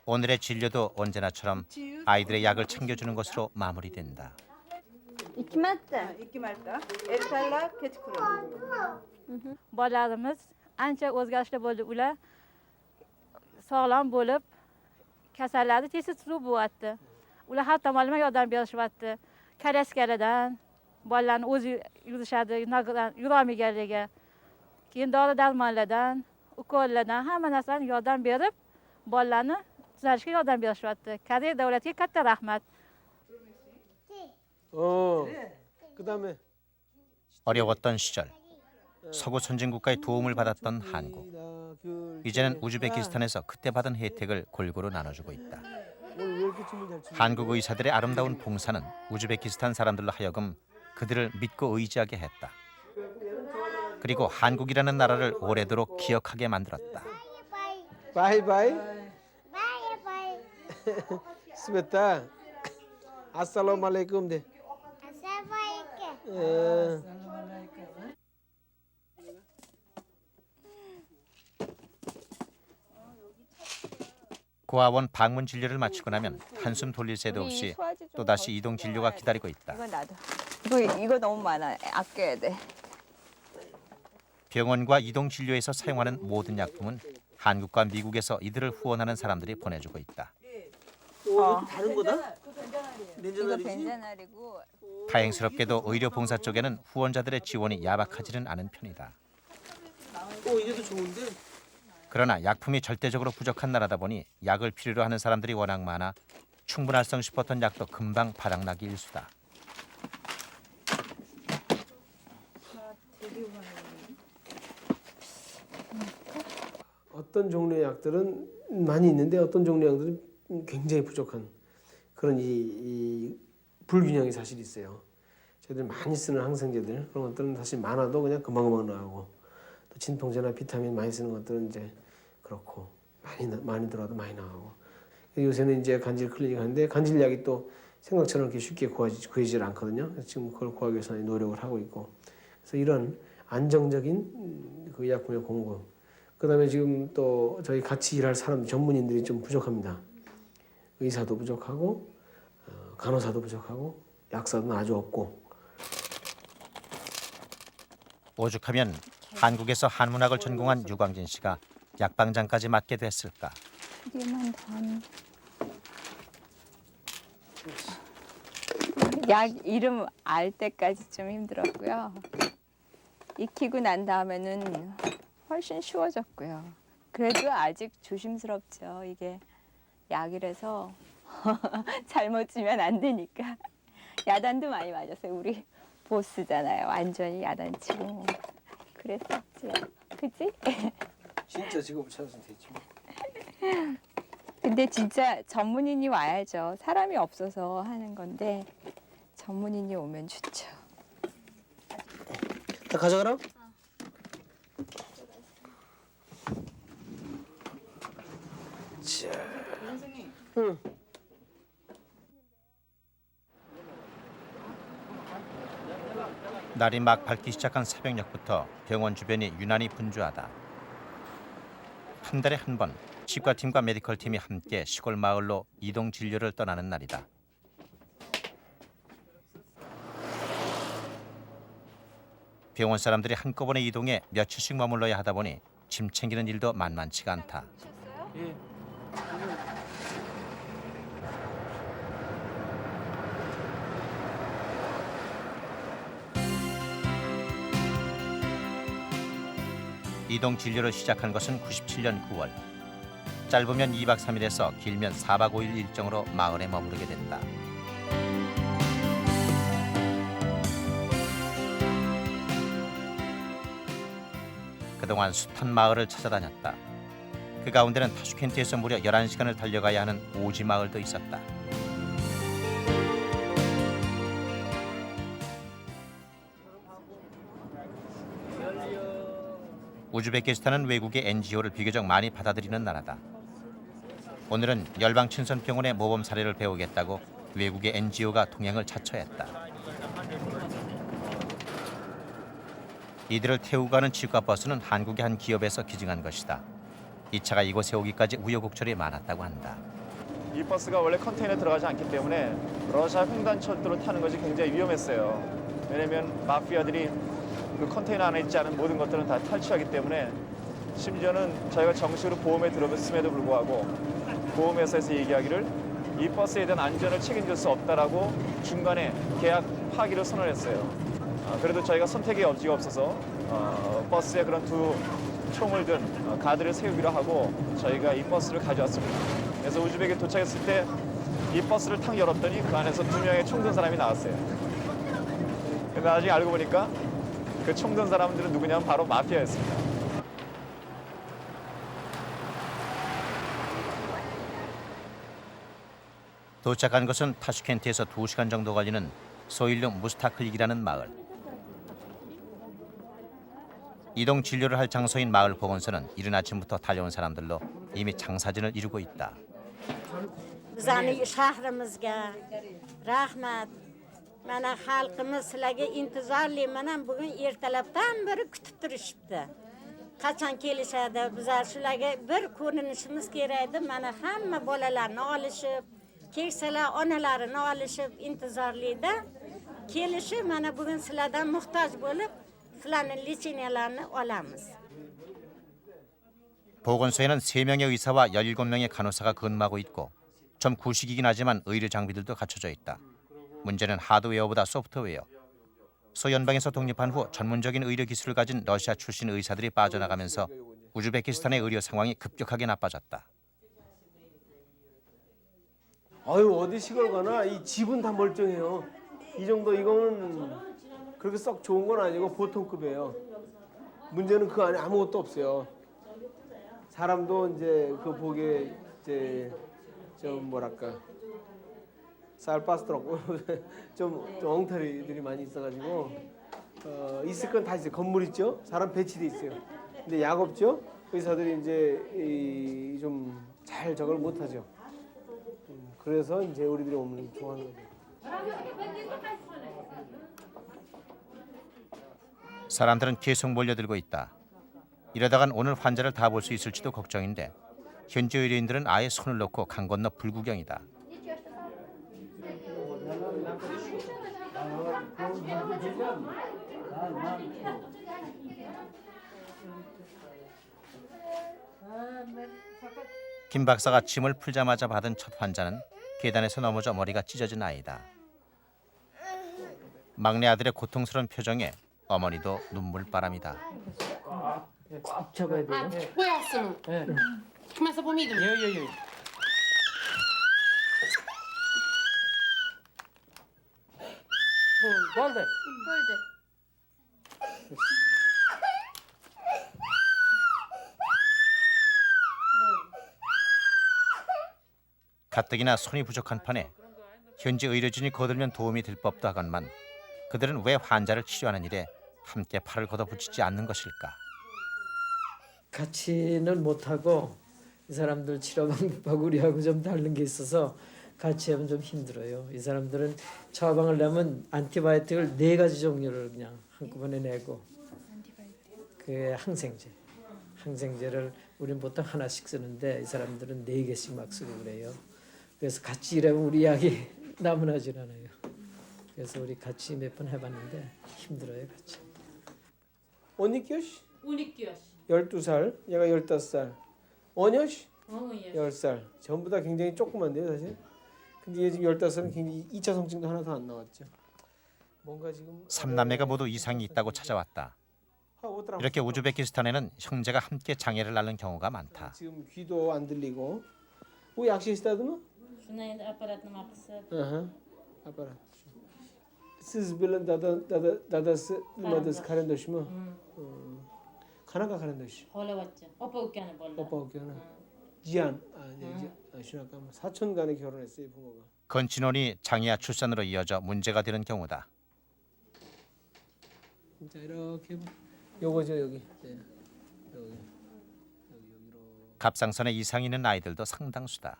오늘의 진료도 언제나처럼 아이들의 약을 챙겨주는 것으로 마무리된다. İki marta. Ertalab, kechqurun. Bolalarimiz ancha o'zgarishlar bo'ldi. Ular sog'lom bo'lib, kasallarni tez surib bo'lyapti. Ular har tomonlama yordam berishyapti. Koreskalardan bolalarni o'zi yurishadi, yurolmaganligi. Keyin dori darmonlardan, ukollardan hamma narsadan yordam berib, bolalarni tuzalishga yordam berishyapti. Koreya davlatiga katta rahmat. 그다음에 어려웠던 시절 서구 선진국가의 도움을 받았던 한국. 이제는 우즈베키스탄에서 그때 받은 혜택을 골고루 나눠주고 있다. 오늘 왜 이렇게 춤을 잘 추는 한국 의사들의 아름다운 봉사는 우즈베키스탄 사람들로 하여금 그들을 믿고 의지하게 했다. 그리고 한국이라는 나라를 오래도록 기억하게 만들었다. 바이바이. 스베타. 아살라말레이쿰 데. 고아원 방문 진료를 마치고 나면 한숨 돌릴 새도 없이 또다시 이동 진료가 기다리고 있다. 이건 나도. 이거 너무 많아. 아껴야 돼. 병원과 이동 진료에서 사용하는 모든 약품은 한국과 미국에서 이들을 후원하는 사람들이 보내주고 있다. 다른 거다? 이거 벤자날이고. 다행스럽게도 의료 봉사 쪽에는 후원자들의 지원이 야박하지는 않은 편이다. 이게 더 좋은데? 그러나 약품이 절대적으로 부족한 나라다 보니 약을 필요로 하는 사람들이 워낙 많아 충분할성 싶었던 약도 금방 바닥나기 일쑤다. 어떤 종류의 약들은 많이 있는데 어떤 종류의 약들은 굉장히 부족한 그런 이 불균형이 사실 있어요. 저희들 많이 쓰는 항생제들 그런 것들은 사실 많아도 그냥 금방금방 나오고 또 진통제나 비타민 많이 쓰는 것들은 이제 그렇고 많이 들어도 많이 나오고 요새는 이제 간질 클리닉 하는데 간질약이 또 생각처럼 이렇게 쉽게 구해지질 않거든요. 그래서 지금 그걸 구하기 위해서 노력을 하고 있고 그래서 이런 안정적인 그 약품의 공급 그다음에 지금 또 저희 같이 일할 사람 전문인들이 좀 부족합니다. 의사도 부족하고 간호사도 부족하고 약사도 아주 없고 오죽하면 한국에서 한문학을 전공한 유광진 씨가 약방장까지 맡게 됐을까. 약 이름 알 때까지 좀 힘들었고요. 익히고 난 다음에는 훨씬 쉬워졌고요. 그래도 아직 조심스럽죠. 이게 약이라서 잘못 주면 안 되니까. 야단도 많이 맞았어요. 우리 보스잖아요. 완전히 야단치고 그랬었지. 그치? 진짜 직업을 찾아서 됐지. 근데 진짜 전문인이 와야죠. 사람이 없어서 하는 건데 전문인이 오면 좋죠. 다 가져가라. 자, 응. 날이 막 밝기 시작한 새벽녘부터 병원 주변이 유난히 분주하다. 한 달에 한 번 치과팀과 메디컬팀이 함께 시골 마을로 이동 진료를 떠나는 날이다. 병원 사람들이 한꺼번에 이동해 며칠씩 머물러야 하다 보니 짐 챙기는 일도 만만치가 않다. 이동 진료를 시작한 것은 97년 9월. 짧으면 2박 3일에서 길면 4박 5일 일정으로 마을에 머무르게 된다. 그동안 숱한 마을을 찾아다녔다. 그 가운데는 타슈켄트에서 무려 11시간을 달려가야 하는 오지 마을도 있었다. 우즈베키스탄은 외국의 NGO를 비교적 많이 받아들이는 나라다. 오늘은 열방친선병원의 모범 사례를 배우겠다고 외국의 NGO가 동행을 자처했다. 이들을 태우고 가는 치과버스는 한국의 한 기업에서 기증한 것이다. 이 차가 이곳에 오기까지 우여곡절이 많았다고 한다. 이 버스가 원래 컨테이너에 들어가지 않기 때문에 러시아 횡단철도를 타는 것이 굉장히 위험했어요. 왜냐하면 마피아들이 그 컨테이너 안에 있지 않은 모든 것들은 다 탈취하기 때문에 심지어는 저희가 정식으로 보험에 들어갔음에도 불구하고 보험회사에서 얘기하기를 이 버스에 대한 안전을 책임질 수 없다라고 중간에 계약 파기를 선언했어요. 그래도 저희가 선택의 여지가 없어서 버스에 그런 두 총을 든 가드를 세우기로 하고 저희가 이 버스를 가져왔습니다. 그래서 우즈벡에 도착했을 때 이 버스를 탁 열었더니 그 안에서 2명의 총 든 사람이 나왔어요. 근데 나중에 알고 보니까 그 총 든 사람들은 누구냐면 바로 마피아였습니다. 도착한 곳은 타슈켄트에서 2시간 정도 걸리는 소일루 무스타클릭이라는 마을. 이동 진료를 할 장소인 마을 보건소는 이른 아침부터 달려온 사람들로 이미 장사진을 이루고 있다. bizani shahrimizga rahmat. Mana xalqimiz sizlarga intizorliman. Bugun ertalabdan beri kutib turishibdi. Qachon kelishadi? Bizlar shularga bir ko'rinishimiz kerak edi. Mana hamma bolalarni olishib, keksalar onalarini olishib intizorlikda kelishib, mana bugun sizlardan muhtoj bo'lib, sizlarning lecheniyalarni olamiz. 보건소에는 3명의 의사와 17명의 간호사가 근무하고 있고 좀 구식이긴 하지만 의료 장비들도 갖춰져 있다. 문제는 하드웨어보다 소프트웨어. 소연방에서 독립한 후 전문적인 의료 기술을 가진 러시아 출신 의사들이 빠져나가면서 우즈베키스탄의 의료 상황이 급격하게 나빠졌다. 아유 어디 시골 가나 이 집은 다 멀쩡해요. 이 정도 이거는 그렇게 썩 좋은 건 아니고 보통급이에요. 문제는 그 안에 아무것도 없어요. 사람도 이제 그 보기에 이제 좀 뭐랄까 쌀바스트라고 좀 엉터리들이 많이 있어가지고 있을 건 다 있어요. 건물 있죠. 사람 배치돼 있어요. 근데 약 없죠. 의사들이 이제 좀 잘 저걸 못하죠. 그래서 이제 우리들이 오면 좋아하는 거죠. 사람들은 계속 몰려들고 있다. 이러다간 오늘 환자를 다 볼 수 있을지도 걱정인데 현지 의료인들은 아예 손을 놓고 강 건너 불구경이다. 김 박사가 짐을 풀자마자 받은 첫 환자는 계단에서 넘어져 머리가 찢어진 아이다. 막내 아들의 고통스러운 표정에 어머니도 눈물바람이다. 꽉 잡아야 돼요. Começa. Começa por mim. bolde. 가뜩이나 손이 부족한 판에 현지 의료진이 거들면 도움이 될 법도 하건만 그들은 왜 환자를 치료하는 일에 함께 팔을 걷어붙이지 않는 것일까? 같이는 못하고 이 사람들 치료 방법하고 우리하고 좀 다른 게 있어서 같이 하면 좀 힘들어요. 이 사람들은 처방을 내면 안티바이오틱을 4가지 종류를 그냥 한꺼번에 내고 그 항생제를 우리는 보통 하나씩 쓰는데 이 사람들은 4개씩 막 쓰고 그래요. 그래서 같이 일하면 우리 약이 남은하질 않아요. 그래서 우리 같이 몇 번 해봤는데 힘들어요 같이. 언니끼시? Únicos. 12살, 얘가 15살. 언녀시? 10. 10살. 전부 다 굉장히 조그만데요 사실. 근데 얘 지금 15살은 굉장히 2차 성징도 하나 더 안 나왔죠. 뭔가 지금 3남매가 모두 이상이 있다고 찾아왔다. 이렇게 우즈베키스탄에는 형제가 함께 장애를 앓는 경우가 많다. 지금 귀도 안 들리고. Bu yakşı istedi mi? Şuna endi aparatını maqsa. Aha. Aparat. Siz bilen dadası karandoş mu? Kanaka karandoş. Holavachcha. Opa ukani bolla. 오빠 웃겨나. 지안. 신학가 사촌 간에 결혼했어요 부모가. 건친혼이 장애아 출산으로 이어져 문제가 되는 경우다. 자 이렇게 요거죠 여기. 네. 여기로. 갑상선에 이상이 있는 아이들도 상당수다.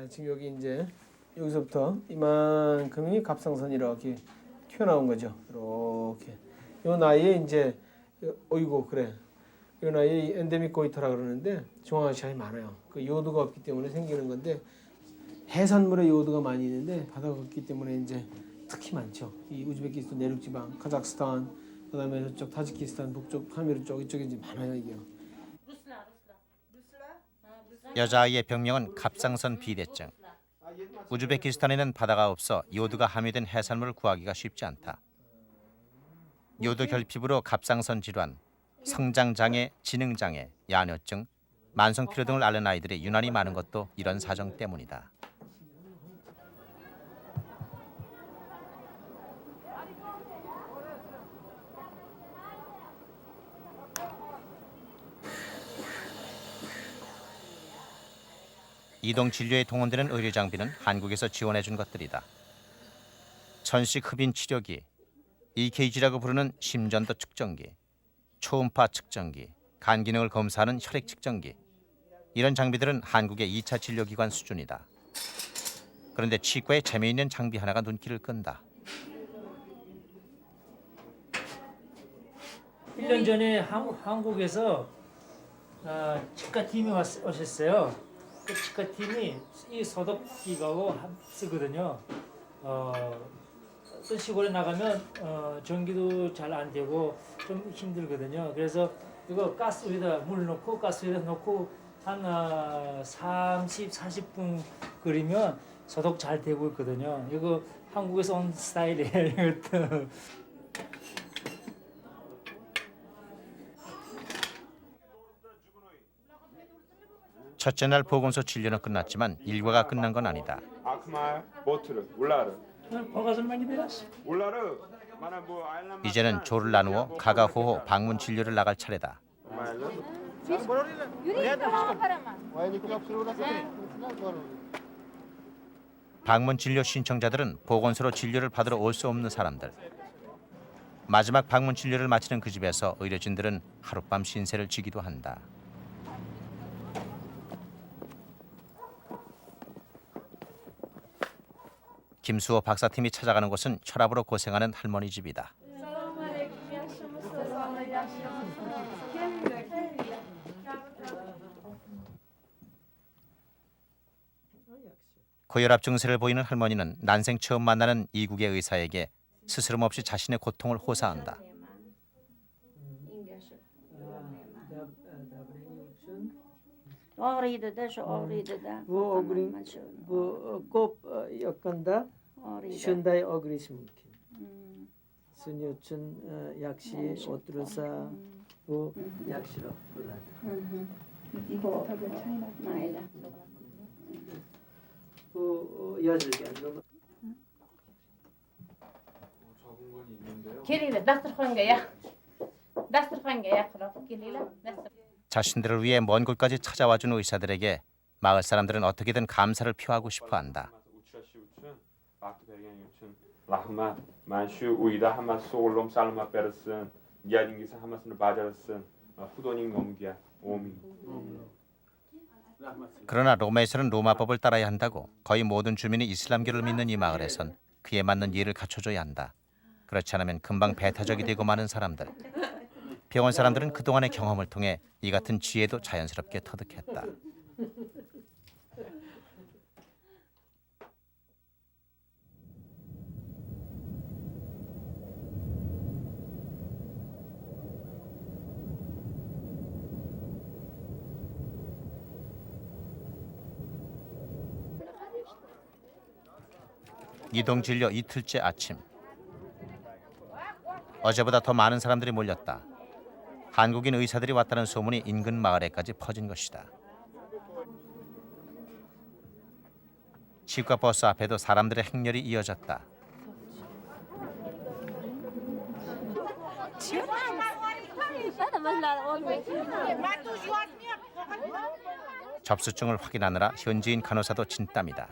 지금 여기 이제 여기서부터 이만큼이 갑상선이 이렇게 튀어나온 거죠. 이렇게. 요 나이에 이제 어이고 그래. 요 나이에 엔데믹 고이터라 그러는데 중앙아시아에 많아요. 그 요오드가 없기 때문에 생기는 건데 해산물에 요오드가 많이 있는데 바다가 없기 때문에 이제 특히 많죠. 이 우즈베키스탄 내륙지방, 카자흐스탄, 그다음에 저쪽 타지키스탄, 북쪽 파미르 쪽 이쪽에 이제 많아요 이게. 여자아이의 병명은 갑상선 비대증. 우즈베키스탄에는 바다가 없어 요오드가 함유된 해산물을 구하기가 쉽지 않다. 요오드 결핍으로 갑상선 질환, 성장장애, 지능장애, 야뇨증, 만성피로 등을 앓는 아이들이 유난히 많은 것도 이런 사정 때문이다. 이동 진료에 동원되는 의료 장비는 한국에서 지원해 준 것들이다. 천식 흡인 치료기, EKG라고 부르는 심전도 측정기, 초음파 측정기, 간 기능을 검사하는 혈액 측정기. 이런 장비들은 한국의 2차 진료기관 수준이다. 그런데 치과에 재미있는 장비 하나가 눈길을 끈다. 1년 전에 한국에서 치과팀이 오셨어요. 그 치과팀이 이 소독기하고 쓰거든요. 어떤 시골에 나가면 전기도 잘 안 되고 좀 힘들거든요. 그래서 이거 가스에다 물 넣고 가스에다 넣고 한 30, 40분 끓이면 소독 잘 되고 있거든요. 이거 한국에서 온 스타일이에요. 이것도. 첫째 날 보건소 진료는 끝났지만 일과가 끝난 건 아니다. 이제는 조를 나누어 가가호호 방문 진료를 나갈 차례다. 방문 진료 신청자들은 보건소로 진료를 받으러 올 수 없는 사람들. 마지막 방문 진료를 마치는 그 집에서 의료진들은 하룻밤 신세를 지기도 한다. 김수호 박사팀이 찾아가는 곳은 혈압으로 고생하는 할머니 집이다. 고혈압 증세를 보이는 할머니는 난생 처음 만나는 이국의 의사에게 스스럼 없이 자신의 고통을 호소한다. yakında şunday ağrısı mümkün. Bunun için yakşı oturursa bu yakşı로 bu yazılgan. kelinglar dasturxonga yaqinroq kelinglar. 자신들을 위해 먼 곳까지 찾아와준 의사들에게 마을 사람들은 어떻게든 감사를 표하고 싶어한다. rahmat. Man shu uyda hammasi sog'lom salomat bersin. Yadingiz hammasini bajarsin. Xudoning nomiga. Amin. 그러나 로마에서는 로마법을 따라야 한다고 거의 모든 주민이 이슬람교를 믿는 이 마을에선 그에 맞는 예를 갖춰줘야 한다. 그렇지 않으면 금방 배타적이 되고 마는 사람들. 병원 사람들은 그동안의 경험을 통해 이 같은 지혜도 자연스럽게 터득했다. 이동 진료 이틀째 아침. 어제보다 더 많은 사람들이 몰렸다. 한국인 의사들이 왔다는 소문이 인근 마을에까지 퍼진 것이다. 치과 버스 앞에도 사람들의 행렬이 이어졌다. 접수증을 확인하느라 현지인 간호사도 진땀이다.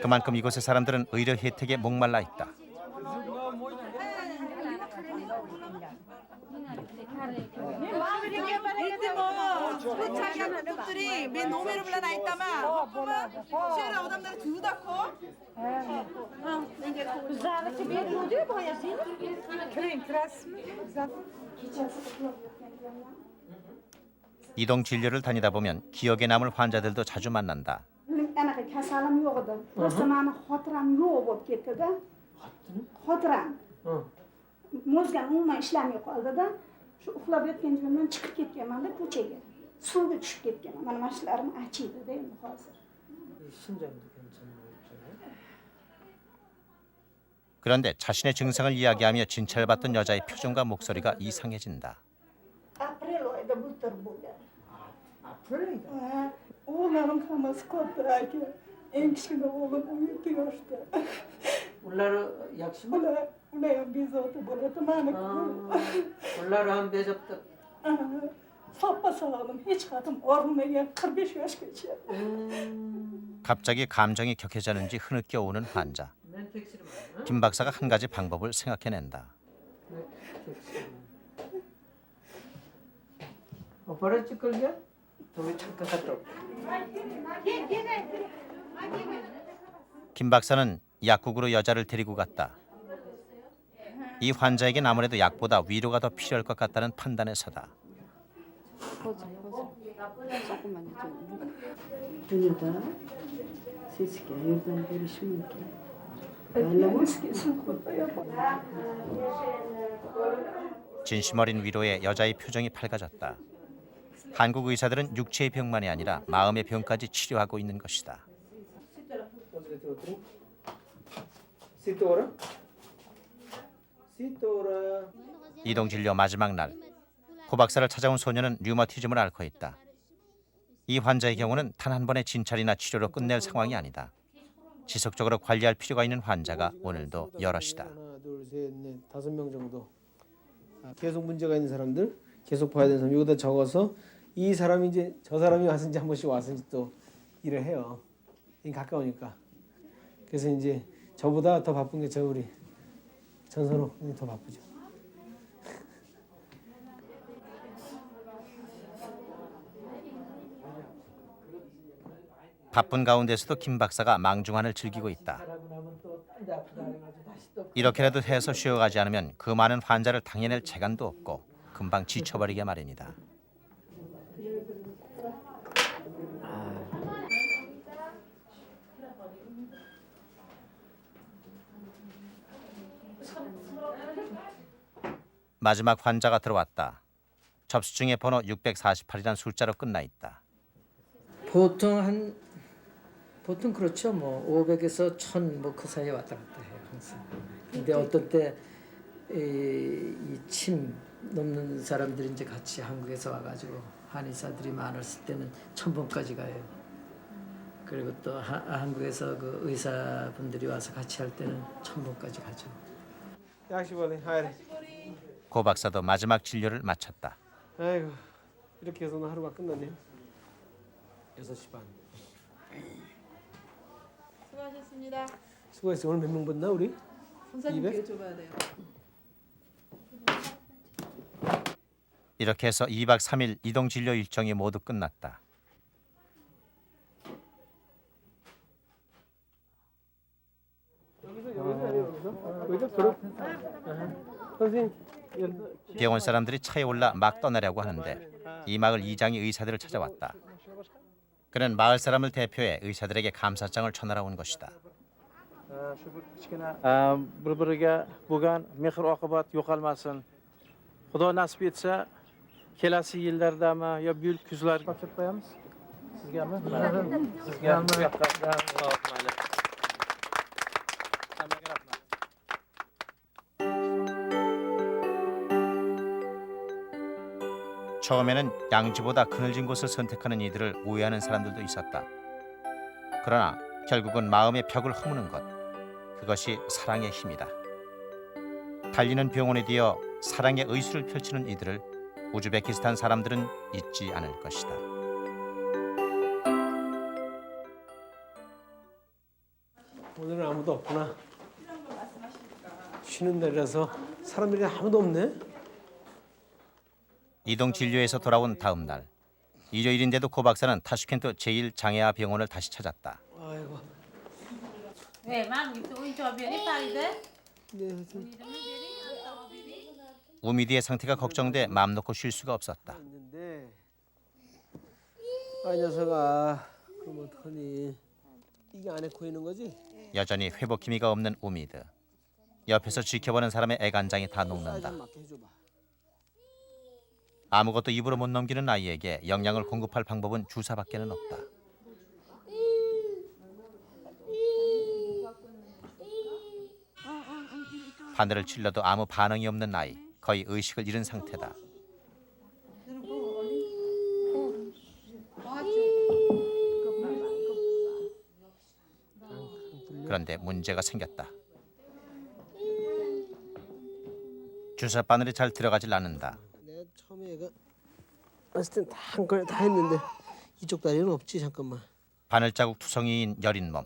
그만큼 이곳의 사람들은 의료 혜택에 목말라 있다. 이동 진료를 다니다 보면 기억에 남을 환자들도 자주 만난다. anaqa kasalim yo'q edi. Просто mani xotiram yo'q bo'lib ketdi-da. Xotiram. Mozgam umuman ishlamay qoldi-da. Shu uxlab yotgan joyimdan chiqib ketganman-da ko'chaga. Suvga tushib ketganman. Mana mashinalarim achiydi-da endi hozir. 심장도 괜찮아요. 그런데 자신의 증상을 이야기하며 진찰받던 여자의 표정과 목소리가 이상해진다. Aprel oyida bultur bo'lgan. Aprel oyida? Oğlanım hammasi katta aka. Eng kichkina o'g'lim 17 yoshda. Ular yaxshimi? Ular ham bezovta bo'ladi, mani. Ular ham bezovta. Soppa sağladım. Hiç kadın ormaya 45 yaş geçiyor. 갑자기 감정이 격해졌는지 흐느껴 오는 환자. 김 박사가 한 가지 방법을 생각해낸다. 오빠를 찍을게. 우리 잠깐 갔다 올게. 김 박사는 약국으로 여자를 데리고 갔다. 이 환자에겐 아무래도 약보다 위로가 더 필요할 것 같다는 판단에 서다. 조금만 여기다 시스게 여기다 버리시면 진심 어린 위로에 여자의 표정이 밝아졌다. 한국 의사들은 육체의 병만이 아니라 마음의 병까지 치료하고 있는 것이다. 이동 진료 마지막 날, 고 박사를 찾아온 소녀는 류마티즘을 앓고 있다. 이 환자의 경우는 단 한 번의 진찰이나 치료로 끝낼 상황이 아니다. 지속적으로 관리할 필요가 있는 환자가 오늘도 여럿이다. 하나, 둘, 셋, 넷, 5명 정도. 계속 문제가 있는 사람들, 계속 봐야 되는 사람 여기다 적어서 이 사람이 이제 저 사람이 왔은지 한 번씩 왔은지 또 일을 해요. 가까우니까. 그래서 이제 저보다 더 바쁜 게 저 우리 전선호 더 바쁘죠. 바쁜 가운데서도 김 박사가 망중환을 즐기고 있다. 이렇게라도 해서 쉬어가지 않으면 그 많은 환자를 당해낼 재간도 없고 금방 지쳐버리게 마련이다. 마지막 환자가 들어왔다. 접수증의 번호 648이란 숫자로 끝나 있다. 보통 그렇죠. 뭐 500에서 1000 뭐 그 사이에 왔다 갔다 해요 항상. 근데 어떤 때 이 침 넘는 사람들이 이제 같이 한국에서 와가지고 한의사들이 많았을 때는 1000번까지 가요. 그리고 또 한국에서 그 의사분들이 와서 같이 할 때는 1000번까지 가죠. 고 박사도 마지막 진료를 마쳤다. 아이고 이렇게 해서 오늘 하루가 끝났네요. 6시 반. 수고하셨습니다. 수고했어. 오늘 몇 명 봤나 우리? 선생님께 여쭤봐야 돼요. 이렇게 해서 2박 3일 이동 진료 일정이 모두 끝났다. 병원 사람들이 차에 올라 막 떠나려고 하는데 이 마을 이장이 의사들을 찾아왔다. 그는 마을 사람을 대표해 의사들에게 감사장을 전하러 온 것이다. bir-biriga bo'lgan mehr oqibat yo'qolmasin. Xudo nasib etsa kelasi yillardami yo bu yil kuzlar topshirib qo'yamiz. Sizgami? Sizga. Mayli. Hammaga rahmat. 처음에는 양지보다 그늘진 곳을 선택하는 이들을 오해하는 사람들도 있었다. 그러나 결국은 마음의 벽을 허무는 것, 그것이 사랑의 힘이다. 달리는 병원에 뒤어 사랑의 의수를 펼치는 이들을 우즈베키스탄 사람들은 잊지 않을 것이다. 오늘은 아무도 없구나. 쉬는 날이라서 사람들이 아무도 없네. 이동 진료에서 돌아온 다음 날, 일요일인데도 고 박사는 타슈켄트 제1장애아 병원을 다시 찾았다. 아이고. 왜? 맘 이거 인터 비니 파이데? 우미디의 상태가 걱정돼 마음 놓고 쉴 수가 없었다. 아 녀석아, 그럼 어떡하니? 이게 안에 고이는 거지? 여전히 회복 기미가 없는 우미드. 옆에서 지켜보는 사람의 애간장이 다 녹는다. 아무것도 입으로 못 넘기는 아이에게 영양을 공급할 방법은 주사밖에는 없다. 바늘을 찔러도 아무 반응이 없는 아이, 거의 의식을 잃은 상태다. 그런데 문제가 생겼다. 주사 바늘이 잘 들어가질 않는다. 처음에 얘가 봤을 땐 다 했는데 이쪽 다리는 없지. 잠깐만. 바늘자국 투성이인 여린 몸.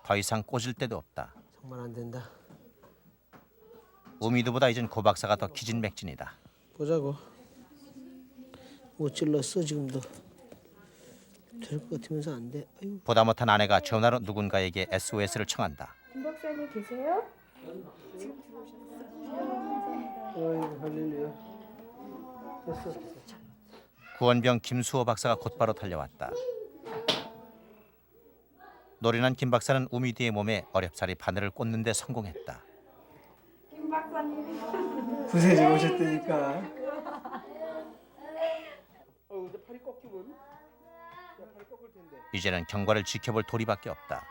더 이상 꽂을 데도 없다. 정말 안 된다. 우미두보다 이젠 고 박사가 더 기진맥진이다. 보자고. 못 찔렀어 지금도. 될 것 같으면서 안 돼. 아유. 보다 못한 아내가 전화로 누군가에게 SOS를 청한다. 김 박사님 계세요? 지금 들어오셨어요. 할렐루야. 됐어. 구원병 김수호 박사가 곧바로 달려왔다. 노련한 김 박사는 우미디의 몸에 어렵사리 바늘을 꽂는 데 성공했다. 김 박사님. 구세주 오셨다니까. 이제 팔이 꺾이면 팔이 꺾일 텐데. 이제는 경과를 지켜볼 도리밖에 없다.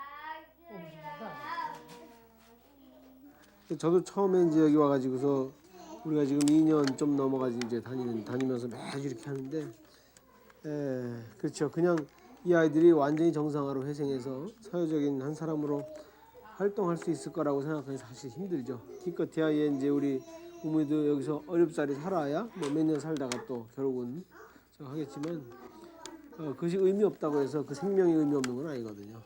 저도 처음에 이제 여기 와가지고서 우리가 지금 2년 좀 넘어가지고 이제 다니면서 매주 이렇게 하는데, 그렇죠. 그냥 이 아이들이 완전히 정상화로 회생해서 사회적인 한 사람으로 활동할 수 있을 거라고 생각하기 사실 힘들죠. 기껏해야 얘 이제 우리 우미도 여기서 어렵사리 살아야 뭐 몇 년 살다가 또 결국은 하겠지만 그것이 의미 없다고 해서 그 생명이 의미 없는 건 아니거든요.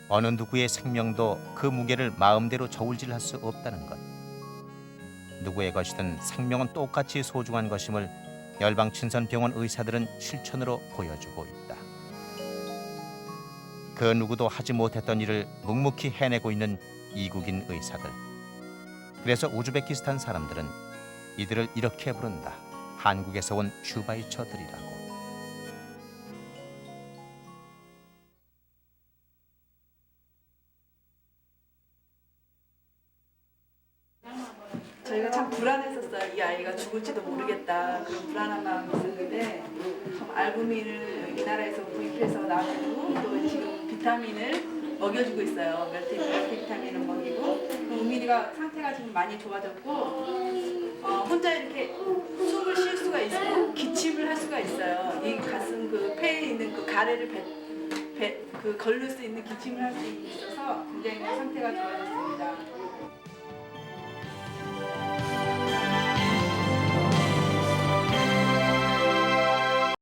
어느 누구의 생명도 그 무게를 마음대로 저울질할 수 없다는 것. 누구의 것이든 생명은 똑같이 소중한 것임을 열방친선병원 의사들은 실천으로 보여주고 있다. 그 누구도 하지 못했던 일을 묵묵히 해내고 있는 이국인 의사들. 그래서 우즈베키스탄 사람들은 이들을 이렇게 부른다. 한국에서 온 슈바이처들이라고. 저희가 참 불안했었어요. 이 아이가 죽을지도 모르겠다. 그런 불안한 마음이 있었는데 참 알부민을 이 나라에서 구입해서 놔주고 또 지금 비타민을 먹여주고 있어요. 멀티비타민을 먹이고 우민이가 상태가 지금 많이 좋아졌고 혼자 이렇게 숨을 쉴 수가 있고 기침을 할 수가 있어요. 이 가슴 그 폐에 있는 그 가래를 걸릴 수 있는 기침을 할 수 있어서 굉장히 상태가 좋아졌습니다.